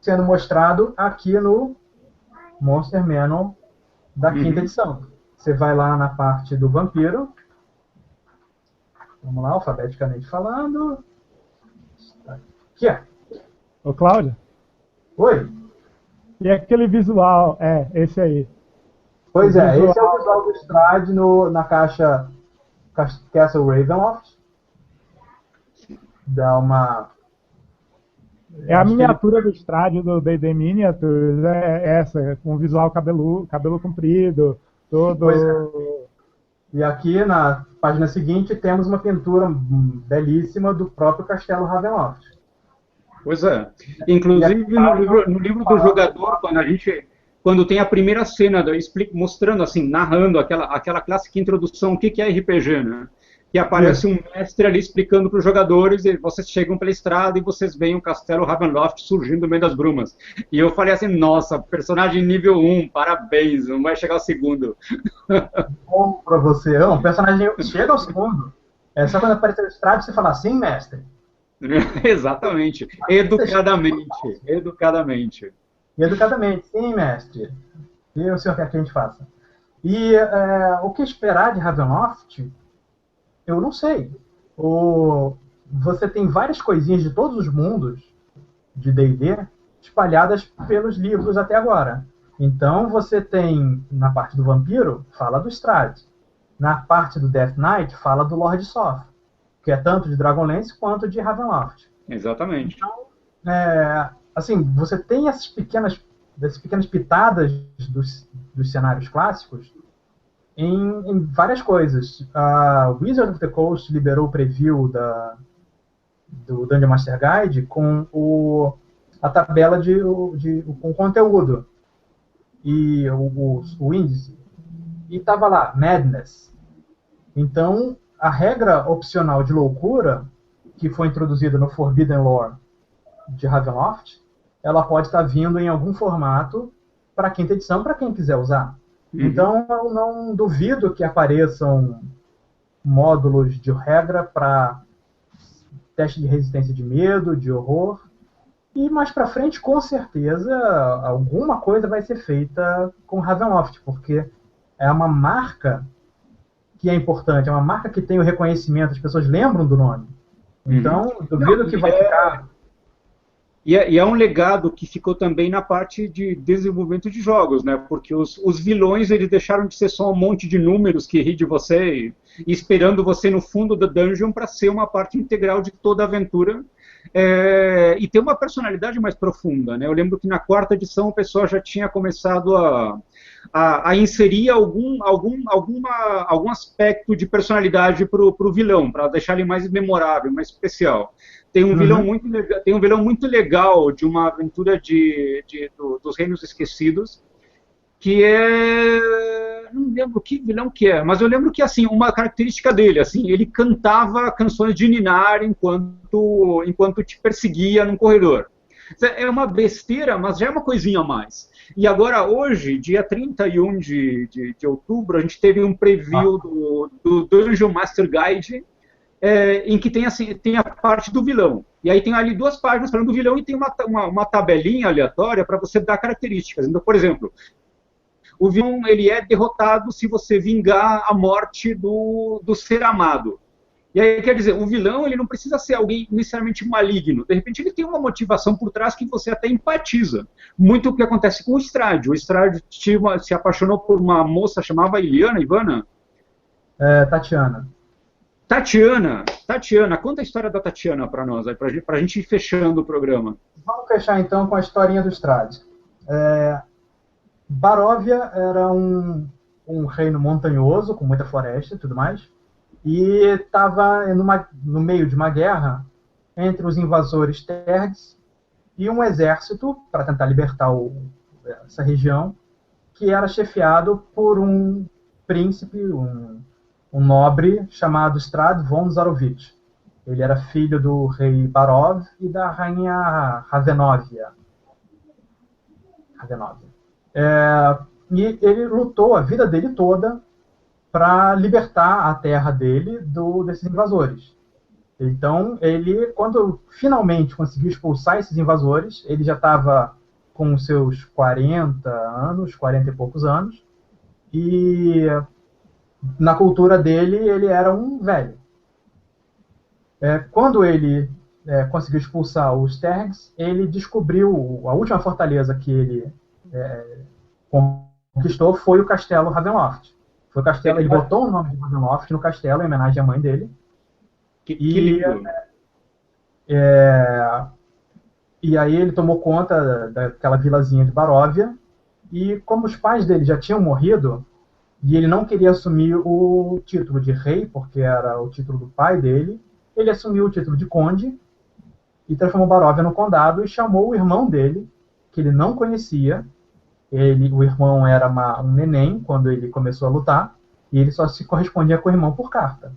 sendo mostrado aqui no Monster Manual da quinta edição. Você vai lá na parte do vampiro. Vamos lá, alfabeticamente falando. Aqui, Ô, Cláudio? Oi? E aquele visual? Esse aí. Pois esse é o visual do Strahd na caixa Castle Ravenloft. Dá uma... É a miniatura do Strahd do D&D Miniatures, essa, com visual cabelo comprido, todo... E aqui na página seguinte temos uma pintura belíssima do próprio Castelo Ravenloft. Pois é. Inclusive no livro do jogador, quando tem a primeira cena, mostrando assim, narrando aquela clássica introdução, o que é RPG, né? Que aparece um mestre ali explicando para os jogadores, e vocês chegam pela estrada e vocês veem o Castelo Ravenloft surgindo no meio das brumas. E eu falei assim, nossa, personagem nível 1, parabéns, não vai chegar ao segundo. Bom para você, o personagem chega ao segundo. É só quando aparecer o Strahd você fala, sim, mestre. Exatamente, educadamente. Educadamente, sim, mestre. E o senhor quer que a gente faça? E o que esperar de Ravenloft? Eu não sei. Você tem várias coisinhas de todos os mundos de D&D espalhadas pelos livros até agora. Então você tem, na parte do vampiro, fala do Strahd. Na parte do Death Knight, fala do Lord Soth, que é tanto de Dragonlance quanto de Ravenloft. Exatamente. Então, assim, você tem essas pequenas pitadas dos cenários clássicos em várias coisas. A Wizard of the Coast liberou o preview do Dungeon Master Guide com a tabela com conteúdo e o índice. E estava lá, Madness. Então, a regra opcional de loucura, que foi introduzida no Forbidden Lore de Ravenloft, ela pode estar vindo em algum formato para a quinta edição, para quem quiser usar. Então, eu não duvido que apareçam módulos de regra para teste de resistência de medo, de horror. E mais para frente, com certeza, alguma coisa vai ser feita com Ravenloft, porque é uma marca que é importante, é uma marca que tem o reconhecimento, as pessoas lembram do nome. Então, duvido que vai ficar... E é um legado que ficou também na parte de desenvolvimento de jogos, né? Porque os vilões, eles deixaram de ser só um monte de números que ri de você e esperando você no fundo da dungeon para ser uma parte integral de toda a aventura e ter uma personalidade mais profunda, né? Eu lembro que na 4ª edição o pessoal já tinha começado a inserir algum aspecto de personalidade para o vilão, para deixar ele mais memorável, mais especial. Tem um vilão muito legal de uma aventura dos Reinos Esquecidos, que é... não lembro que vilão que é, mas eu lembro que, assim, uma característica dele, assim, ele cantava canções de ninar enquanto te perseguia num corredor. É uma besteira, mas já é uma coisinha a mais. E agora, hoje, dia 31 de outubro, a gente teve um preview do Dungeon Master Guide, em que tem a parte do vilão. E aí tem ali 2 páginas falando do vilão e tem uma tabelinha aleatória para você dar características. Então, por exemplo, o vilão ele é derrotado se você vingar a morte do ser amado. E aí, quer dizer, o vilão ele não precisa ser alguém necessariamente maligno. De repente, ele tem uma motivação por trás que você até empatiza. Muito o que acontece com o Strade. O Strade se apaixonou por uma moça chamada Ivana? Tatiana, conta a história da Tatiana para nós, para a gente ir fechando o programa. Vamos fechar então com a historinha do Strade. Baróvia era um reino montanhoso, com muita floresta e tudo mais, e estava no meio de uma guerra entre os invasores Tergs e um exército para tentar libertar essa região, que era chefiado por um príncipe, um nobre chamado Strad von Zarovich. Ele era filho do rei Barov e da rainha Ravenovia. E ele lutou a vida dele toda para libertar a terra dele desses invasores. Então, ele, quando finalmente conseguiu expulsar esses invasores, ele já estava com seus 40 e poucos anos, e na cultura dele, ele era um velho. Quando ele conseguiu expulsar os Tergs, ele descobriu a última fortaleza que ele conquistou foi o castelo Ravenloft. Foi o castelo, ele botou o nome de Ravenloft no castelo em homenagem à mãe dele. E aí ele tomou conta daquela vilazinha de Baróvia, e como os pais dele já tinham morrido, e ele não queria assumir o título de rei, porque era o título do pai dele, ele assumiu o título de conde, e transformou Baróvia no condado, e chamou o irmão dele, que ele não conhecia. O irmão era um neném quando ele começou a lutar, e ele só se correspondia com o irmão por carta.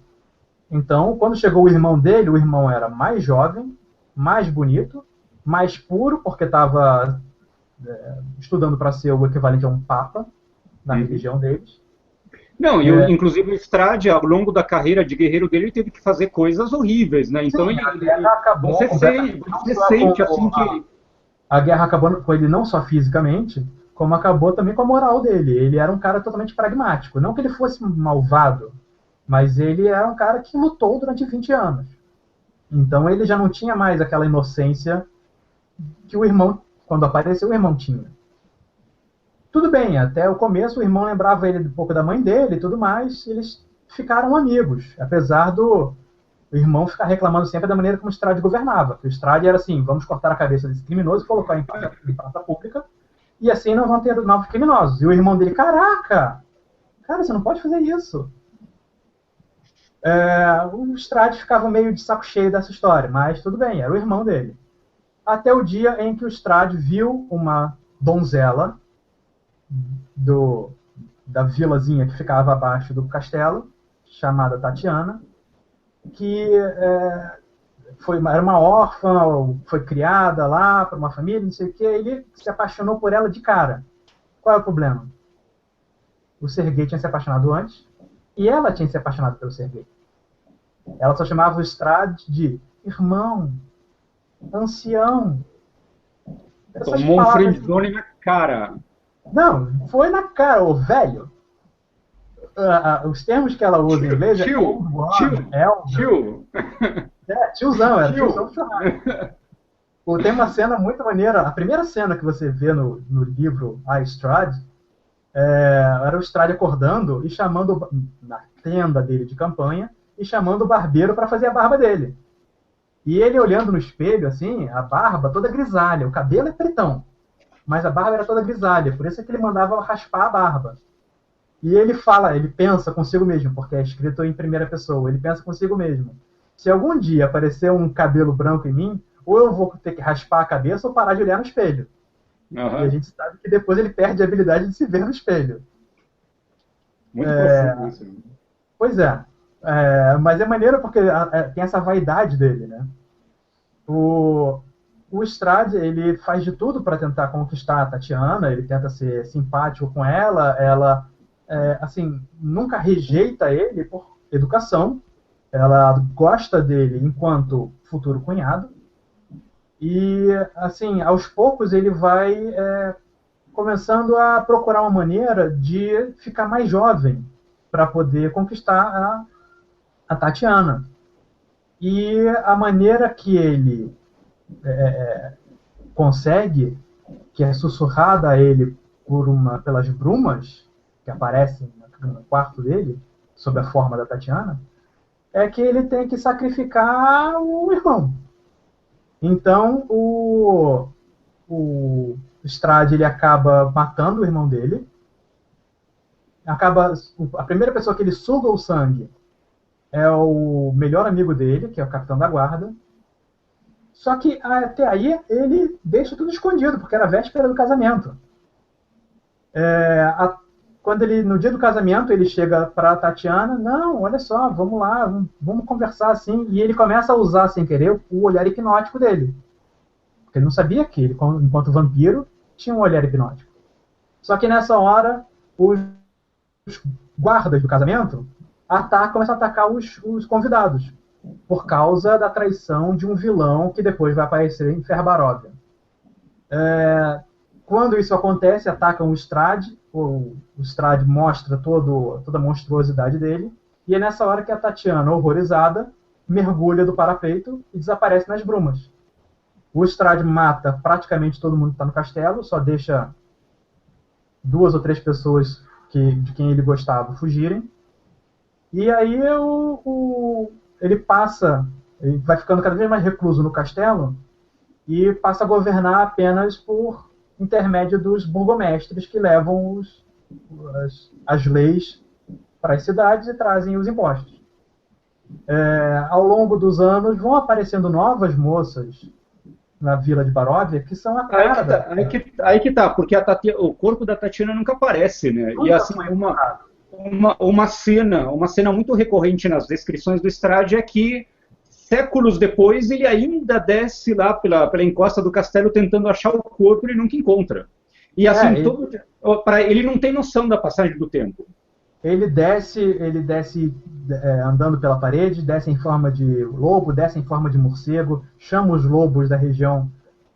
Então, quando chegou o irmão dele, o irmão era mais jovem, mais bonito, mais puro, porque estava estudando para ser o equivalente a um papa na religião deles. Não, inclusive o Strade, ao longo da carreira de guerreiro dele, ele teve que fazer coisas horríveis, né? Então sim, você sente assim que... A guerra acabou com ele não só fisicamente, como acabou também com a moral dele. Ele era um cara totalmente pragmático. Não que ele fosse malvado, mas ele era um cara que lutou durante 20 anos. Então ele já não tinha mais aquela inocência que o irmão, quando apareceu, o irmão tinha. Tudo bem, até o começo o irmão lembrava ele um pouco da mãe dele e tudo mais, e eles ficaram amigos, apesar do irmão ficar reclamando sempre da maneira como o Strade governava. O Strade era assim, vamos cortar a cabeça desse criminoso e colocar em praça pública, e assim não vão ter novos criminosos. E o irmão dele, caraca, cara, você não pode fazer isso. O Strade ficava meio de saco cheio dessa história, mas tudo bem, era o irmão dele. Até o dia em que o Strade viu uma donzela da vilazinha que ficava abaixo do castelo, chamada Tatiana, que era uma órfã, foi criada lá por uma família, não sei o que, ele se apaixonou por ela de cara. Qual é o problema? O Sergei tinha se apaixonado antes, e ela tinha se apaixonado pelo Sergei. Ela só chamava o Strade de irmão, ancião. Essas Tomou um palavras- friendzone na cara. Não, foi na cara, ô velho. Os termos que ela usa em inglês Tio, é old one, tio, elder. Tio, Tiozão, era Tio. tiozão do churrasco. Tem uma cena muito maneira. A primeira cena que você vê no livro A Strade era o Strade acordando e chamando, na tenda dele de campanha, e chamando o barbeiro para fazer a barba dele. E ele olhando no espelho, assim, a barba toda grisalha, o cabelo é pretão, mas a barba era toda grisalha, por isso é que ele mandava raspar a barba. E ele fala, ele pensa consigo mesmo, porque é escrito em primeira pessoa, ele pensa consigo mesmo. Se algum dia aparecer um cabelo branco em mim, ou eu vou ter que raspar a cabeça ou parar de olhar no espelho. E a gente sabe que depois ele perde a habilidade de se ver no espelho. Muito profundo isso. Pois é. Mas é maneiro porque tem essa vaidade dele, né? O Strade, ele faz de tudo para tentar conquistar a Tatiana, ele tenta ser simpático com ela assim, nunca rejeita ele por educação, ela gosta dele enquanto futuro cunhado, e, assim, aos poucos ele vai começando a procurar uma maneira de ficar mais jovem para poder conquistar a Tatiana. E a maneira que ele consegue, que é sussurrada a ele pelas brumas que aparecem no quarto dele, sob a forma da Tatiana, é que ele tem que sacrificar o irmão. Então, o Strade, ele acaba matando o irmão dele. A primeira pessoa que ele suga o sangue é o melhor amigo dele, que é o capitão da guarda. Só que até aí ele deixa tudo escondido, porque era a véspera do casamento. Quando no dia do casamento, ele chega para Tatiana, não, olha só, vamos lá, vamos conversar assim, e ele começa a usar, sem querer, o olhar hipnótico dele. Porque ele não sabia que ele, enquanto vampiro, tinha um olhar hipnótico. Só que nessa hora, os guardas do casamento começam a atacar os convidados, por causa da traição de um vilão que depois vai aparecer em Ferbarovia. Quando isso acontece, atacam o Strade, o Strade mostra toda a monstruosidade dele, e é nessa hora que a Tatiana, horrorizada, mergulha do parapeito e desaparece nas brumas. O Strade mata praticamente todo mundo que está no castelo, só deixa 2 ou 3 pessoas de quem ele gostava fugirem, e aí ele vai ficando cada vez mais recluso no castelo e passa a governar apenas por intermédio dos burgomestres que levam as leis para as cidades e trazem os impostos. Ao longo dos anos vão aparecendo novas moças na vila de Baróvia que são a cara aí que tá, porque o corpo da Tatiana nunca aparece, né? E assim, uma cena muito recorrente nas descrições do Strade é que séculos depois ele ainda desce lá pela encosta do castelo tentando achar o corpo e ele nunca encontra. E assim, ele não tem noção da passagem do tempo. Ele desce andando pela parede, desce em forma de lobo, desce em forma de morcego, chama os lobos da região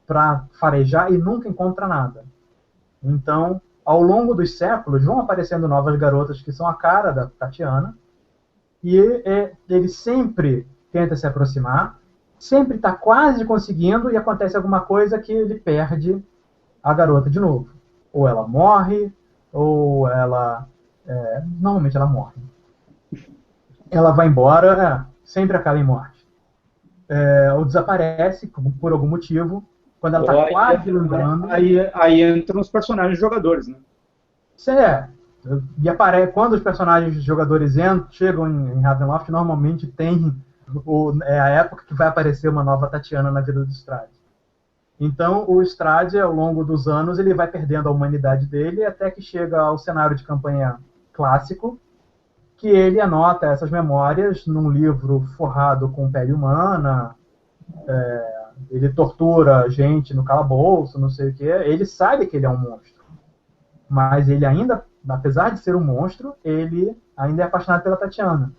para farejar e nunca encontra nada. Então, ao longo dos séculos, vão aparecendo novas garotas que são a cara da Tatiana, e ele sempre tenta se aproximar, sempre está quase conseguindo, e acontece alguma coisa que ele perde a garota de novo. Ou ela morre, ou ela... normalmente ela morre. Ela vai embora, sempre acaba em morte. Ou desaparece por algum motivo, quando ela está quase lembrando. Aí entram os personagens jogadores, né? E quando os personagens jogadores chegam em Ravenloft, normalmente tem a época que vai aparecer uma nova Tatiana na vida do Strade. Então, o Strade, ao longo dos anos, ele vai perdendo a humanidade dele até que chega ao cenário de campanha clássico, que ele anota essas memórias num livro forrado com pele humana, ele tortura gente no calabouço, não sei o que. Ele sabe que ele é um monstro, mas ele ainda, apesar de ser um monstro, ele ainda é apaixonado pela Tatiana.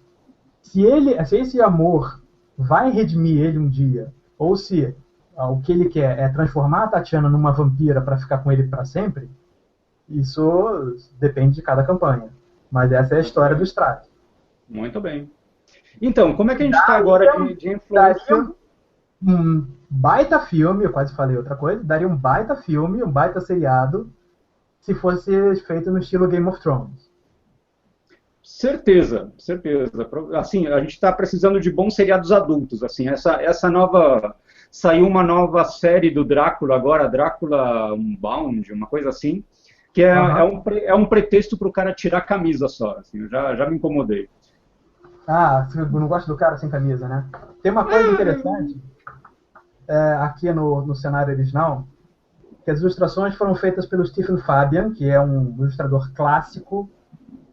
se esse amor vai redimir ele um dia, ou se o que ele quer é transformar a Tatiana numa vampira para ficar com ele para sempre, isso depende de cada campanha. Mas essa é a história do Strade. Muito bem. Então, como é que a gente está agora de influência? Daria um baita filme, eu quase falei outra coisa, daria um baita filme, um baita seriado, se fosse feito no estilo Game of Thrones. Certeza, certeza. Assim, a gente está precisando de bons seriados adultos. Assim, essa nova... Saiu uma nova série do Drácula agora, Drácula Unbound, uma coisa assim, que é um pretexto para o cara tirar a camisa só. Assim, eu já me incomodei. Ah, você não gosta do cara sem camisa, né? Tem uma coisa interessante aqui no cenário original, que as ilustrações foram feitas pelo Stephen Fabian, que é um ilustrador clássico,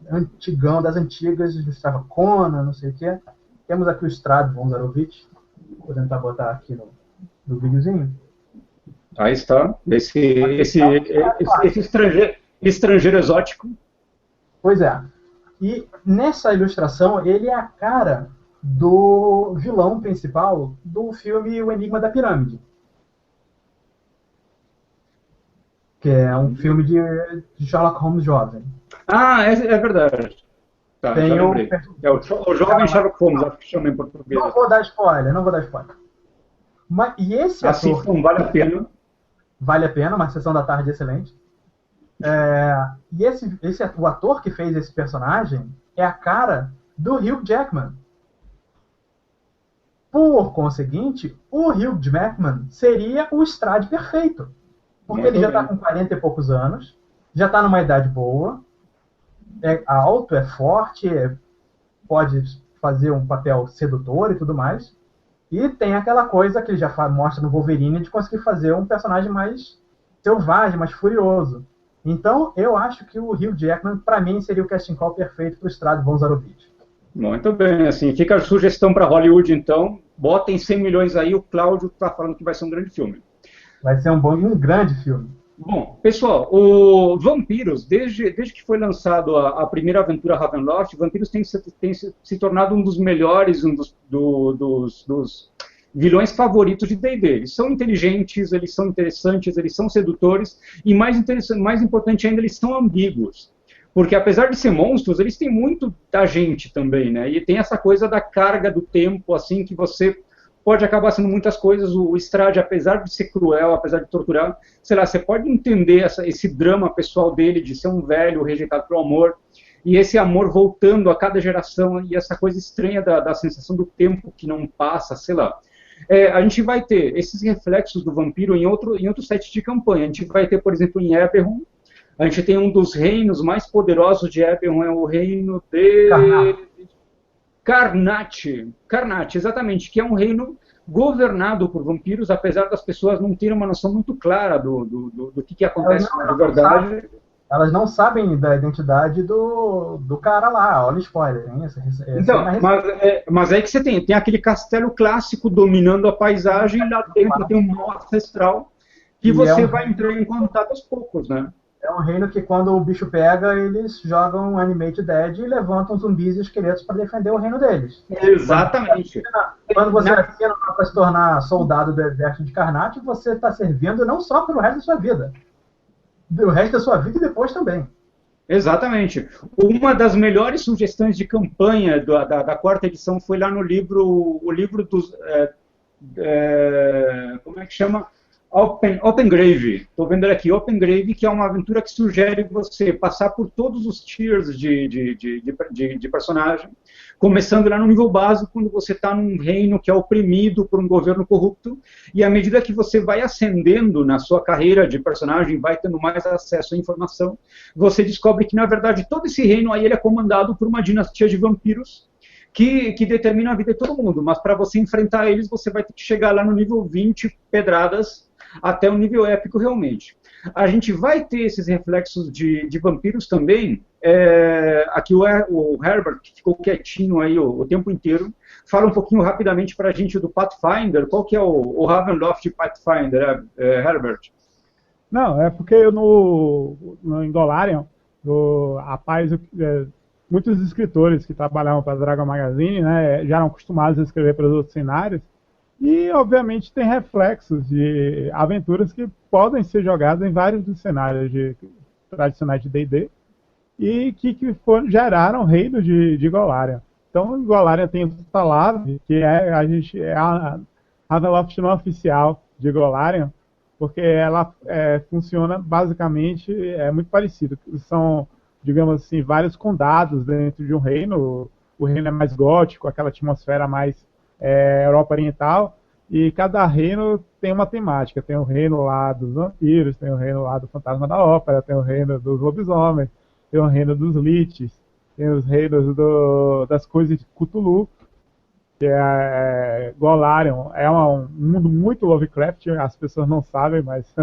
antigão, das antigas, ilustrava Conan, não sei o quê. Temos aqui o Strade Vonzarovich, vou tentar botar aqui no videozinho. Aí está, esse estrangeiro exótico. Pois é. E nessa ilustração, ele é a cara do vilão principal do filme O Enigma da Pirâmide. Que é um filme de Sherlock Holmes jovem. Ah, é verdade. Tá, Tem já lembrei. É o jovem Sherlock Holmes, acho que chama em português. Não vou dar spoiler. E esse assim, ator... então, vale a pena. Vale a pena, uma sessão da tarde excelente. E o ator que fez esse personagem é a cara do Hugh Jackman. Por conseguinte, o Hugh Jackman seria o Strade perfeito. Porque ele já está com 40 e poucos anos, já está numa idade boa, é alto, é forte, pode fazer um papel sedutor e tudo mais. E tem aquela coisa que ele já mostra no Wolverine de conseguir fazer um personagem mais selvagem, mais furioso. Então, eu acho que o Hugh Jackman, para mim, seria o casting call perfeito para o Strade Vonzarovich. Muito bem, assim, fica a sugestão para Hollywood, então. Botem 100 milhões aí, o Cláudio está falando que vai ser um grande filme. Vai ser um grande filme. Bom, pessoal, o Vampiros, desde que foi lançado a primeira aventura Ravenloft, Vampiros tem se tornado um dos melhores, dos vilões favoritos de D&D. Eles são inteligentes, eles são interessantes, eles são sedutores e, mais importante ainda, eles são ambíguos. Porque, apesar de ser monstros, eles têm muito da gente também, né? E tem essa coisa da carga do tempo, assim, que você pode acabar sendo muitas coisas. O Strade, apesar de ser cruel, apesar de torturar, sei lá, você pode entender esse drama pessoal dele de ser um velho rejeitado pelo amor, e esse amor voltando a cada geração, e essa coisa estranha da sensação do tempo que não passa, sei lá. A gente vai ter esses reflexos do vampiro em outro set de campanha. A gente vai ter, por exemplo, em Eberron, a gente tem um dos reinos mais poderosos de Eberron, é o reino de... Carnate, exatamente, que é um reino governado por vampiros, apesar das pessoas não terem uma noção muito clara do que acontece de verdade. Elas não sabem da identidade do cara lá, olha o spoiler, hein? Então, mas é que você tem aquele castelo clássico dominando a paisagem, e lá dentro tem um mal ancestral que você vai entrar em contato aos poucos, né? É um reino que, quando o bicho pega, eles jogam Animate Dead e levantam zumbis e esqueletos para defender o reino deles. Exatamente. Quando você assina para se tornar soldado do exército de Carnate, você está servindo não só pelo resto da sua vida, do resto da sua vida e depois também. Exatamente. Uma das melhores sugestões de campanha da quarta edição foi lá no livro, o livro dos... como é que chama? Open Grave. Estou vendo aqui, Open Grave, que é uma aventura que sugere você passar por todos os tiers de personagem, começando lá no nível básico, quando você está num reino que é oprimido por um governo corrupto, e à medida que você vai ascendendo na sua carreira de personagem, vai tendo mais acesso à informação, você descobre que, na verdade, todo esse reino aí ele é comandado por uma dinastia de vampiros, que determina a vida de todo mundo, mas para você enfrentar eles, você vai ter que chegar lá no nível 20 pedradas, até o nível épico realmente. A gente vai ter esses reflexos de vampiros também. Aqui o Herbert, que ficou quietinho aí o tempo inteiro, fala um pouquinho rapidamente para a gente do Pathfinder. Qual que é o Ravenloft Pathfinder, Herbert? Não, é porque no Indolarion, a paz muitos escritores que trabalhavam para a Dragon Magazine, né, já eram acostumados a escrever para os outros cenários, e obviamente tem reflexos de aventuras que podem ser jogadas em vários dos cenários tradicionais de D&D, e que geraram o reino de Golarion. Então, Golarion tem o Talav, que é a Ravenloft não oficial de Golarion, porque ela funciona basicamente muito parecido. São, digamos assim, vários condados dentro de um reino. O reino é mais gótico, aquela atmosfera mais Europa Oriental, e cada reino tem uma temática. Tem o reino lá dos vampiros, tem o reino lá do Fantasma da Ópera, tem o reino dos lobisomens, tem o reino dos liches, tem os reinos das coisas de Cthulhu, que Golarion é um mundo muito Lovecraft, as pessoas não sabem, mas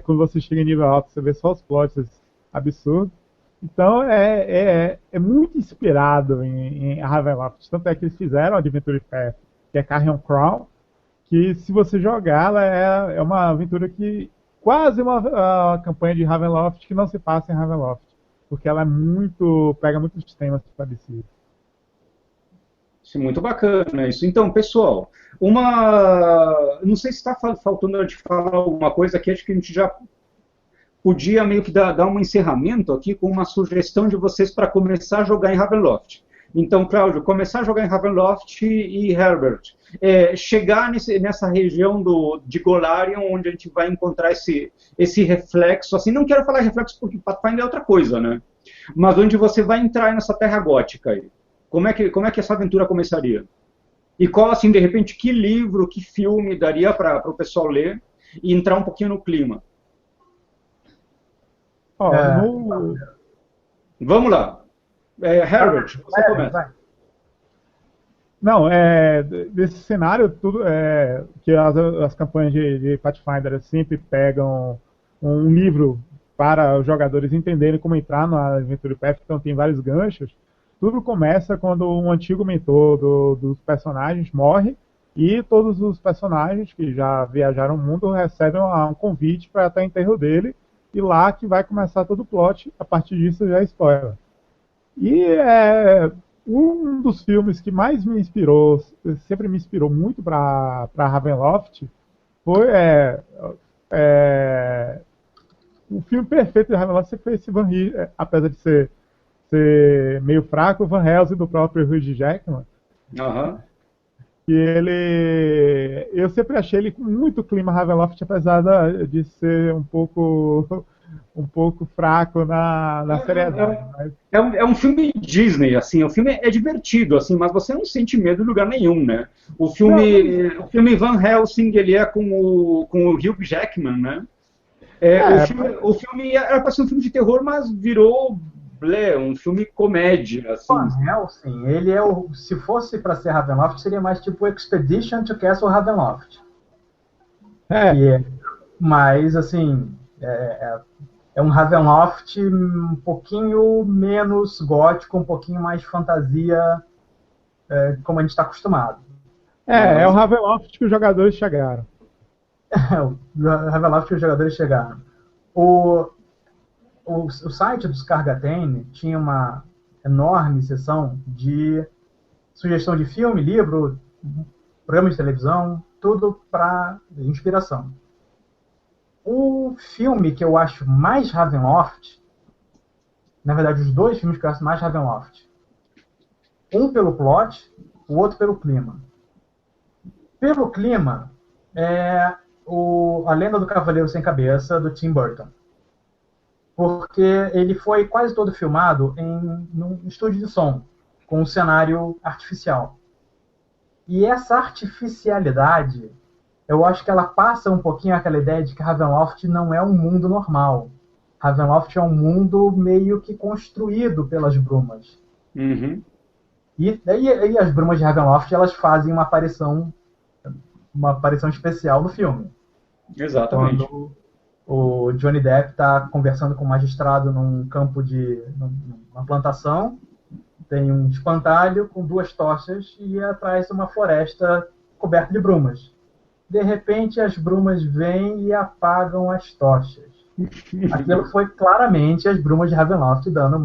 quando você chega em nível alto, você vê só os plots absurdos. Então é muito inspirado em Ravenloft, tanto é que eles fizeram a Adventure Path, que é Carrion Crown, que se você jogar, ela é uma aventura que quase uma campanha de Ravenloft que não se passa em Ravenloft, porque ela pega muitos temas parecidos. Isso é muito bacana isso. Então, pessoal, não sei se está faltando de falar alguma coisa aqui, acho que a gente já podia meio que dar um encerramento aqui com uma sugestão de vocês para começar a jogar em Ravenloft. Então, Cláudio, começar a jogar em Ravenloft e Herbert, chegar nessa região de Golarion, onde a gente vai encontrar esse reflexo, assim, não quero falar reflexo porque Pathfinder é outra coisa, né? Mas onde você vai entrar nessa terra gótica aí. Como é que essa aventura começaria? E qual, assim, de repente, que livro, que filme daria para o pessoal ler e entrar um pouquinho no clima? Vamos lá. Herbert, você começa. Vai. Não, desse cenário, tudo que as campanhas de Pathfinder sempre pegam um livro para os jogadores entenderem como entrar na Adventure Path, então tem vários ganchos. Tudo começa quando um antigo mentor dos personagens morre e todos os personagens que já viajaram o mundo recebem um convite para estar em enterro dele, e lá que vai começar todo o plot. A partir disso já é spoiler. E um dos filmes que mais me inspirou, sempre me inspirou muito para Ravenloft, foi o filme perfeito de Ravenloft sempre foi esse Van Helsing, apesar de ser meio fraco, o Van Helsing do próprio Hugh Jackman. Uhum. E eu sempre achei ele com muito clima Ravenloft, apesar de ser um pouco fraco na seriedade. Mas... É um filme Disney, assim, o filme é divertido, assim, mas você não sente medo em lugar nenhum, né? O filme Van Helsing, ele é com o Hugh Jackman, né? O filme era para ser um filme de terror, mas virou um filme comédia, assim. Van Helsing, ele se fosse para ser Ravenloft, seria mais tipo Expedition to Castle Ravenloft. Mas, assim, é um Ravenloft um pouquinho menos gótico, um pouquinho mais fantasia, como a gente está acostumado. É o Ravenloft que os jogadores chegaram. O Ravenloft que os jogadores chegaram. O site dos Cargatane tinha uma enorme seção de sugestão de filme, livro, programa de televisão, tudo para inspiração. O filme que eu acho mais Ravenloft, na verdade os dois filmes que eu acho mais Ravenloft, um pelo plot, o outro pelo clima. Pelo clima, A Lenda do Cavaleiro Sem Cabeça, do Tim Burton. Porque ele foi quase todo filmado num estúdio de som, com um cenário artificial. E essa artificialidade, eu acho que ela passa um pouquinho aquela ideia de que Ravenloft não é um mundo normal. Ravenloft é um mundo meio que construído pelas brumas. Uhum. E as brumas de Ravenloft, elas fazem uma aparição especial no filme. Exatamente. Quando o Johnny Depp está conversando com o magistrado num campo numa plantação, tem um espantalho com 2 tochas e atrás uma floresta coberta de brumas. De repente, as brumas vêm e apagam as tochas. Aquilo foi claramente as brumas de Ravenloft dando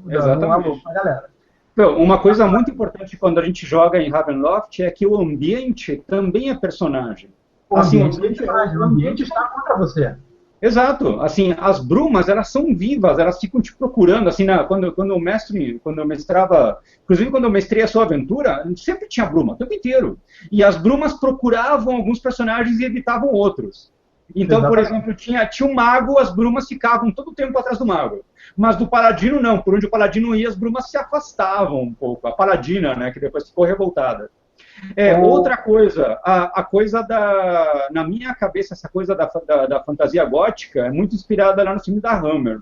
Exatamente. Pra galera. Então, uma coisa muito importante quando a gente joga em Ravenloft é que o ambiente também é personagem. O ambiente está contra você. Exato. Assim, as brumas, elas são vivas, elas ficam te procurando. Assim, quando eu mestrava, inclusive quando eu mestrei a sua aventura, sempre tinha bruma, o tempo inteiro. E as brumas procuravam alguns personagens e evitavam outros. Então, Exatamente. por exemplo, tinha um mago, as brumas ficavam todo o tempo atrás do mago. Mas do paladino não, por onde o paladino ia, as brumas se afastavam um pouco. A paladina, né, que depois ficou revoltada. Outra coisa, a coisa na minha cabeça, essa coisa da fantasia gótica é muito inspirada lá no filme da Hammer.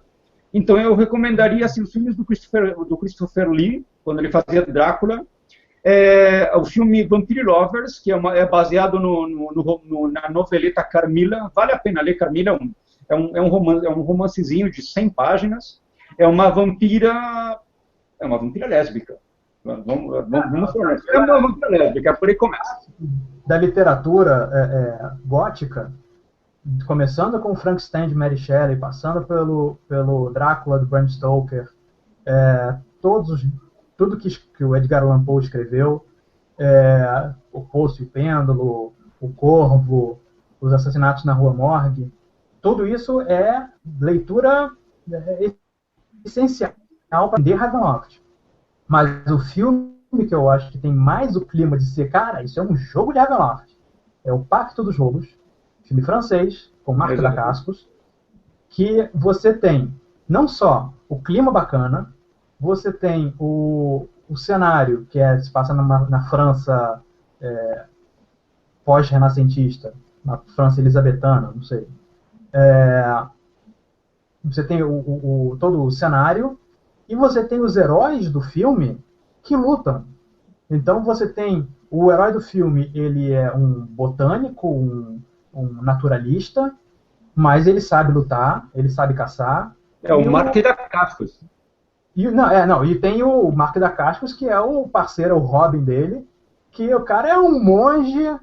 Então eu recomendaria assim, os filmes do Christopher Lee, quando ele fazia Drácula, o filme Vampire Lovers, que é baseado na noveleta Carmilla. Vale a pena ler Carmilla, é um romancezinho de 100 páginas. É uma vampira lésbica. Vamos falar. É uma vampira lésbica, por aí começa. Da literatura gótica, começando com Frankenstein de Mary Shelley, passando pelo Drácula do Bram Stoker, tudo que o Edgar Allan Poe escreveu, O Poço e o Pêndulo, O Corvo, Os Assassinatos na Rua Morgue, tudo isso é leitura essencial para entender Ravenloft. Mas o filme que eu acho que tem mais o clima de ser, cara, isso é um jogo de Ravenloft, é o Pacto dos Lobos, filme francês, com Marc Dacascos, que você tem não só o clima bacana, você tem o cenário, que se passa na França pós-renascentista, na França elisabetana, não sei. Você tem todo o cenário, e você tem os heróis do filme que lutam. Então você tem o herói do filme, ele é um botânico, um naturalista, mas ele sabe lutar, ele sabe caçar. O Marc Dacascos. E tem o Marc Dacascos, que é o parceiro, o Robin dele, que o cara é um monge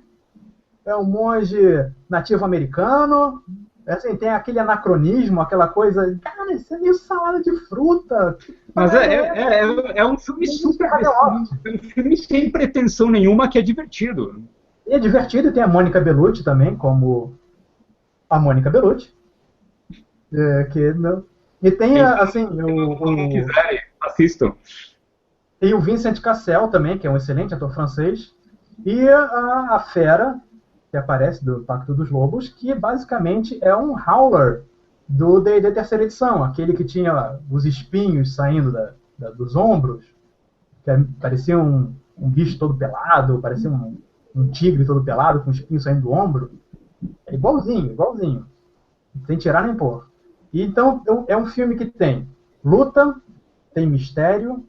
nativo americano. Assim, tem aquele anacronismo, aquela coisa, cara, isso é meio salada de fruta. Mas é um filme super decente, é um filme sem pretensão nenhuma, que é divertido. E é divertido, e tem a Mônica Bellucci também, como a Mônica Bellucci. E tem, assim, assistam. Tem o Vincent Cassel também, que é um excelente ator francês. E a Fera, que aparece do Pacto dos Lobos, que basicamente é um Howler do D&D terceira edição, aquele que tinha os espinhos saindo dos ombros, que parecia um bicho todo pelado, parecia um tigre todo pelado, com espinhos saindo do ombro. É igualzinho. Sem tirar nem pôr. E então é um filme que tem luta, tem mistério,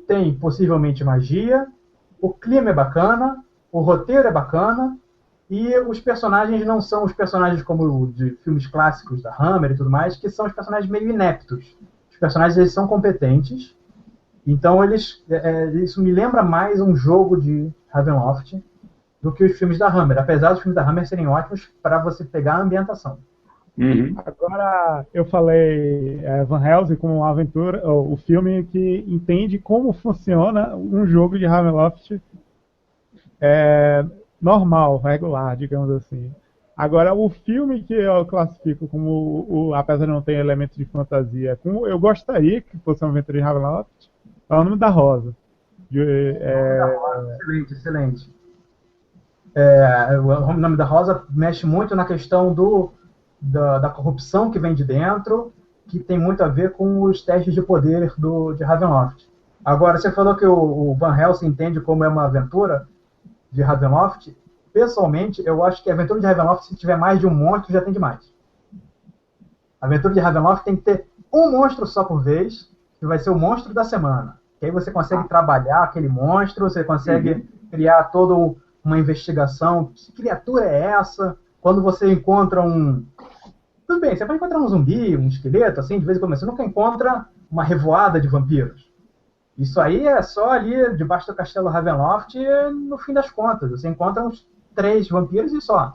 tem possivelmente magia, o clima é bacana, o roteiro é bacana, e os personagens não são os personagens como de filmes clássicos da Hammer e tudo mais, que são os personagens meio ineptos. Os personagens, eles são competentes, então isso me lembra mais um jogo de Ravenloft do que os filmes da Hammer, apesar dos filmes da Hammer serem ótimos para você pegar a ambientação. Uhum. Agora, eu falei Van Helsing como uma aventura, o filme que entende como funciona um jogo de Ravenloft normal, regular, digamos assim. Agora, o filme que eu classifico como, apesar de não ter elementos de fantasia, eu gostaria que fosse uma aventura de Ravenloft, é O Nome da Rosa. Excelente. O Nome da Rosa mexe muito na questão da corrupção que vem de dentro, que tem muito a ver com os testes de poder de Ravenloft. Agora, você falou que o Van Helsing entende como é uma aventura de Ravenloft. Pessoalmente, eu acho que a aventura de Ravenloft, se tiver mais de um monstro, já tem demais. A aventura de Ravenloft tem que ter um monstro só por vez, que vai ser o monstro da semana. Que aí você consegue trabalhar aquele monstro, você consegue criar toda uma investigação. Que criatura é essa? Quando você encontra Tudo bem, você pode encontrar um zumbi, um esqueleto, assim, de vez em quando, mas você nunca encontra uma revoada de vampiros. Isso aí é só ali debaixo do castelo Ravenloft, no fim das contas. Você encontra uns 3 vampiros e só.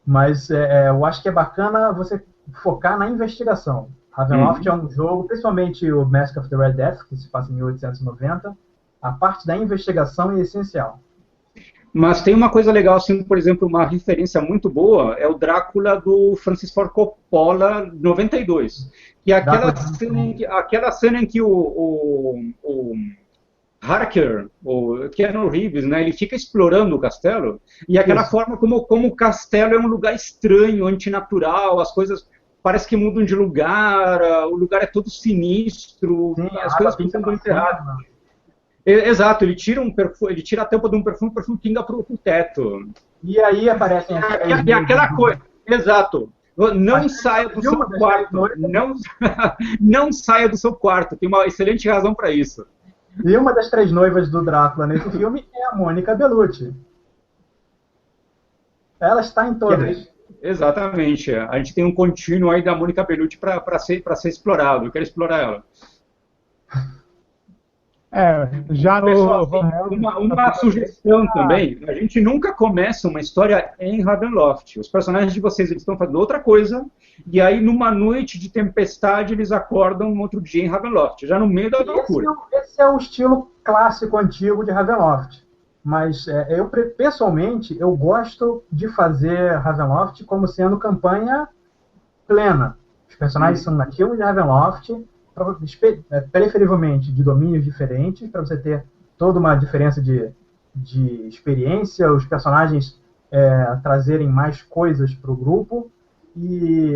Mas eu acho que é bacana você focar na investigação. Ravenloft é um jogo, principalmente o Mask of the Red Death, que se passa em 1890, a parte da investigação é essencial. Mas tem uma coisa legal, assim, por exemplo, uma referência muito boa é o Drácula do Francis Ford Coppola, 92. Que é aquela cena em que o Harker, o Keanu Reeves, né, ele fica explorando o castelo, e aquela forma como o castelo é um lugar estranho, antinatural, as coisas parece que mudam de lugar, o lugar é todo sinistro, Sim, as coisas ficam muito erradas. Exato, ele tira a tampa de um perfume, o perfume pinga pro teto. E aí aparecem É aquela coisa. Exato. Não saia do seu quarto. Não saia do seu quarto. Tem uma excelente razão para isso. E uma das 3 noivas do Drácula nesse filme é a Mônica Bellucci. Ela está em todas. Exatamente. A gente tem um contínuo aí da Mônica Bellucci para ser explorado. Eu quero explorar ela. Já no Pessoal, uma sugestão também, a gente nunca começa uma história em Ravenloft. Os personagens de vocês eles estão fazendo outra coisa, e aí numa noite de tempestade eles acordam um outro dia em Ravenloft, já no meio da loucura. Esse é o estilo clássico antigo de Ravenloft. Mas eu pessoalmente eu gosto de fazer Ravenloft como sendo campanha plena. Os personagens são nativos de Ravenloft, preferivelmente de domínios diferentes, para você ter toda uma diferença de experiência, os personagens trazerem mais coisas para o grupo. E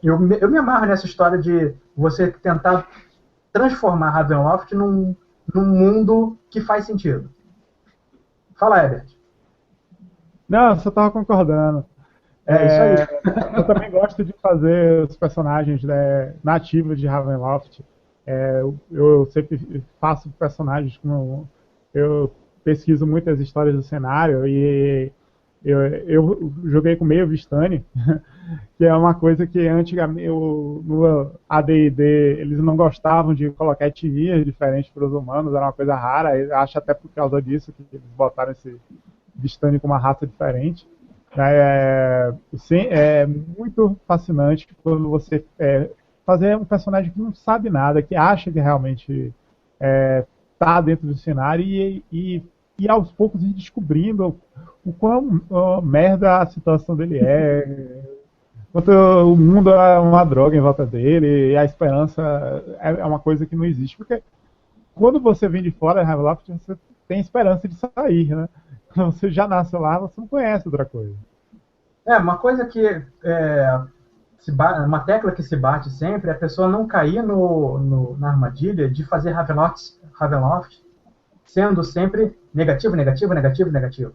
eu me amarro nessa história de você tentar transformar Ravenloft num mundo que faz sentido. Fala, Herbert. Não, eu só estava concordando. Isso aí. Eu também gosto de fazer os personagens nativos de Ravenloft. Eu sempre faço personagens como... Eu pesquiso muitas histórias do cenário e eu joguei com meio Vistani, que é uma coisa que antigamente no AD&D eles não gostavam de colocar etnias diferentes para os humanos, era uma coisa rara, eu acho até por causa disso que eles botaram esse Vistani com uma raça diferente. É muito fascinante quando você fazer um personagem que não sabe nada, que acha que realmente está dentro do cenário e aos poucos ir descobrindo o quão merda a situação dele quanto o mundo é uma droga em volta dele e a esperança é uma coisa que não existe. Porque quando você vem de fora de Ravenloft, você tem esperança de sair, né? Quando você já nasce lá, você não conhece outra coisa. Uma coisa que uma tecla que se bate sempre é a pessoa não cair na armadilha de fazer Ravenloft sendo sempre negativo, negativo, negativo, negativo.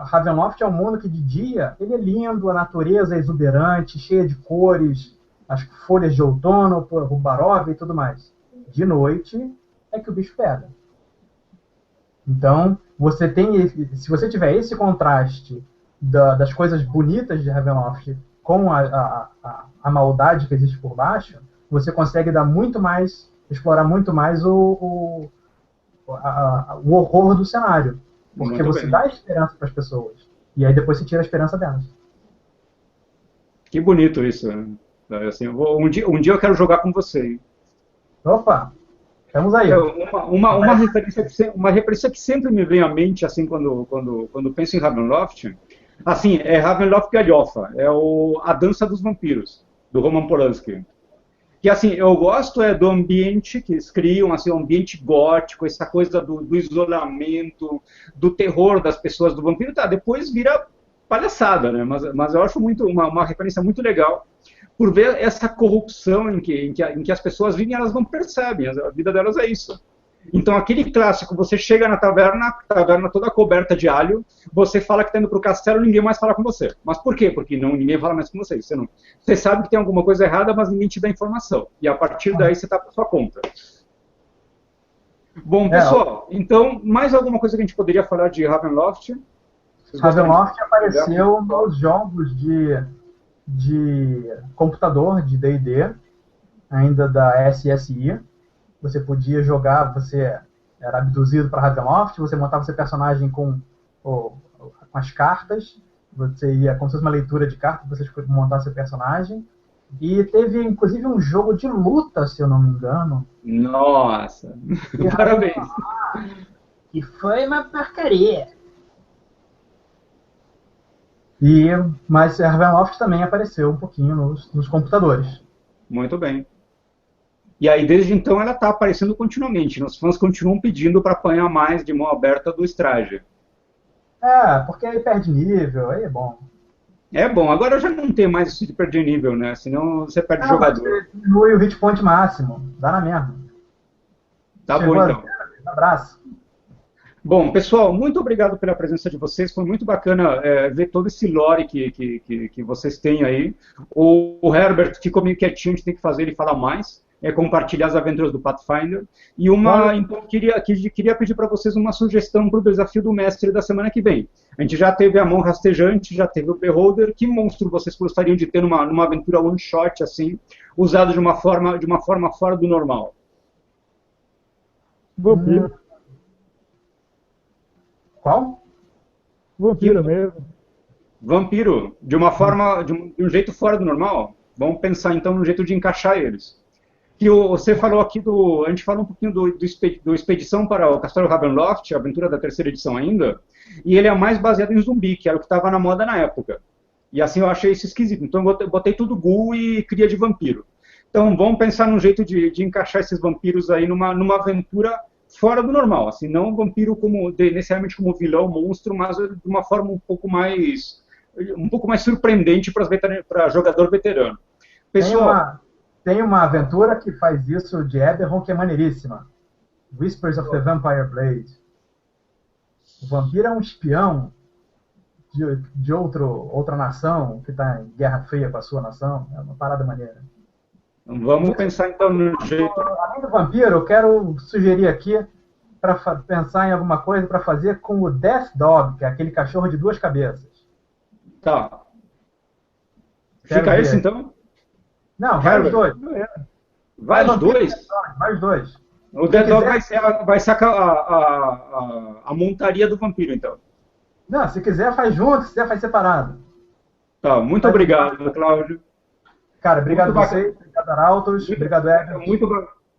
Ravenloft é um mundo que de dia ele é lindo, a natureza é exuberante, cheia de cores, as folhas de outono, o Barov e tudo mais. De noite é que o bicho pega. Então, se você tiver esse contraste das coisas bonitas de Ravenloft com a maldade que existe por baixo, você consegue explorar muito mais o horror do cenário. Porque Muito você bem. dá esperança para as pessoas. E aí depois você tira a esperança delas. Que bonito isso. Né? Assim, um dia eu quero jogar com você. Hein? Opa! Estamos aí. Uma referência que sempre me vem à mente assim quando penso em Ravenloft, assim, é Ravenloft Galhofa, a dança dos vampiros, do Roman Polanski. Que assim, eu gosto do ambiente que eles criam, assim, um ambiente gótico, essa coisa do isolamento, do terror das pessoas, do vampiro, depois vira palhaçada, né? Mas eu acho uma referência muito legal, por ver essa corrupção em que as pessoas vivem e elas não percebem, a vida delas é isso. Então, aquele clássico, você chega na taverna toda coberta de alho, você fala que está indo para o castelo, ninguém mais fala com você. Mas por quê? Porque ninguém fala mais com você. Você sabe que tem alguma coisa errada, mas ninguém te dá informação. E a partir daí você está por sua conta. Bom, pessoal, então, mais alguma coisa que a gente poderia falar de Ravenloft? Ravenloft apareceu nos jogos de computador, de D&D, ainda da SSI. Você podia jogar, você era abduzido para Ravenloft, você montava seu personagem com as cartas, você ia como se fosse uma leitura de cartas, você montava seu personagem, E teve, inclusive, um jogo de luta, se eu não me engano. Nossa, parabéns. E foi uma porcaria. Mas a Ravenloft também apareceu um pouquinho nos computadores. Muito bem. E aí, desde então, ela está aparecendo continuamente. Os fãs continuam pedindo para apanhar mais de mão aberta do Straja. Porque aí perde nível, aí é bom. É bom, agora já não tem mais isso de perder nível, né? Senão você perde jogador. Você diminui o hit point máximo, dá na mesma. Tá Chegou bom, então. Um abraço. Bom, pessoal, muito obrigado pela presença de vocês. Foi muito bacana ver todo esse lore que vocês têm aí. O Herbert ficou meio quietinho, a gente tem que fazer ele falar mais. Compartilhar as aventuras do Pathfinder. E então, queria pedir para vocês uma sugestão para o desafio do mestre da semana que vem. A gente já teve a mão rastejante, já teve o Beholder. Que monstro vocês gostariam de ter numa aventura one-shot, assim, usado de uma forma fora do normal? Vampiro. Qual? Vampiro mesmo. Vampiro, de um jeito fora do normal? Vamos pensar então no jeito de encaixar eles. Que você falou aqui a gente falou um pouquinho do Expedição para o Castelo Ravenloft, a aventura da terceira edição ainda, e ele é mais baseado em zumbi, que era o que estava na moda na época. E assim eu achei isso esquisito. Então eu botei tudo ghoul e cria de vampiro. Então vamos pensar num jeito de encaixar esses vampiros aí numa aventura fora do normal, assim, não um vampiro necessariamente como vilão, monstro, mas de uma forma um pouco mais surpreendente para jogador veterano. Pessoal, tem uma aventura que faz isso de Eberron que é maneiríssima. Whispers of the Vampire Blade. O vampiro é um espião de outra nação que está em guerra fria com a sua nação. É uma parada maneira. Vamos pensar então no jeito... Além do vampiro, eu quero sugerir aqui para pensar em alguma coisa para fazer com o Death Dog, que é aquele cachorro de 2 cabeças. Tá. Fica esse então? Não, vai os dois. Vai os dois? Vai os dois. O Death Dog vai ser a montaria do vampiro, então. Não, se quiser faz junto, se quiser faz separado. Tá, muito obrigado, Cláudio. Cara, obrigado a vocês, obrigado Arautos, obrigado Evan.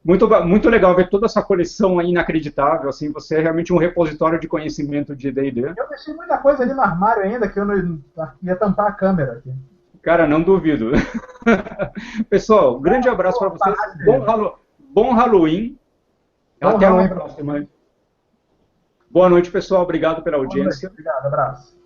Muito legal ver toda essa coleção aí inacreditável, assim, você é realmente um repositório de conhecimento de D&D. Eu deixei muita coisa ali no armário ainda, que eu não ia tampar a câmera aqui. Cara, não duvido. Pessoal, grande abraço para vocês, bom Halloween, até a próxima. Boa noite, pessoal, obrigado pela audiência. Obrigado, abraço.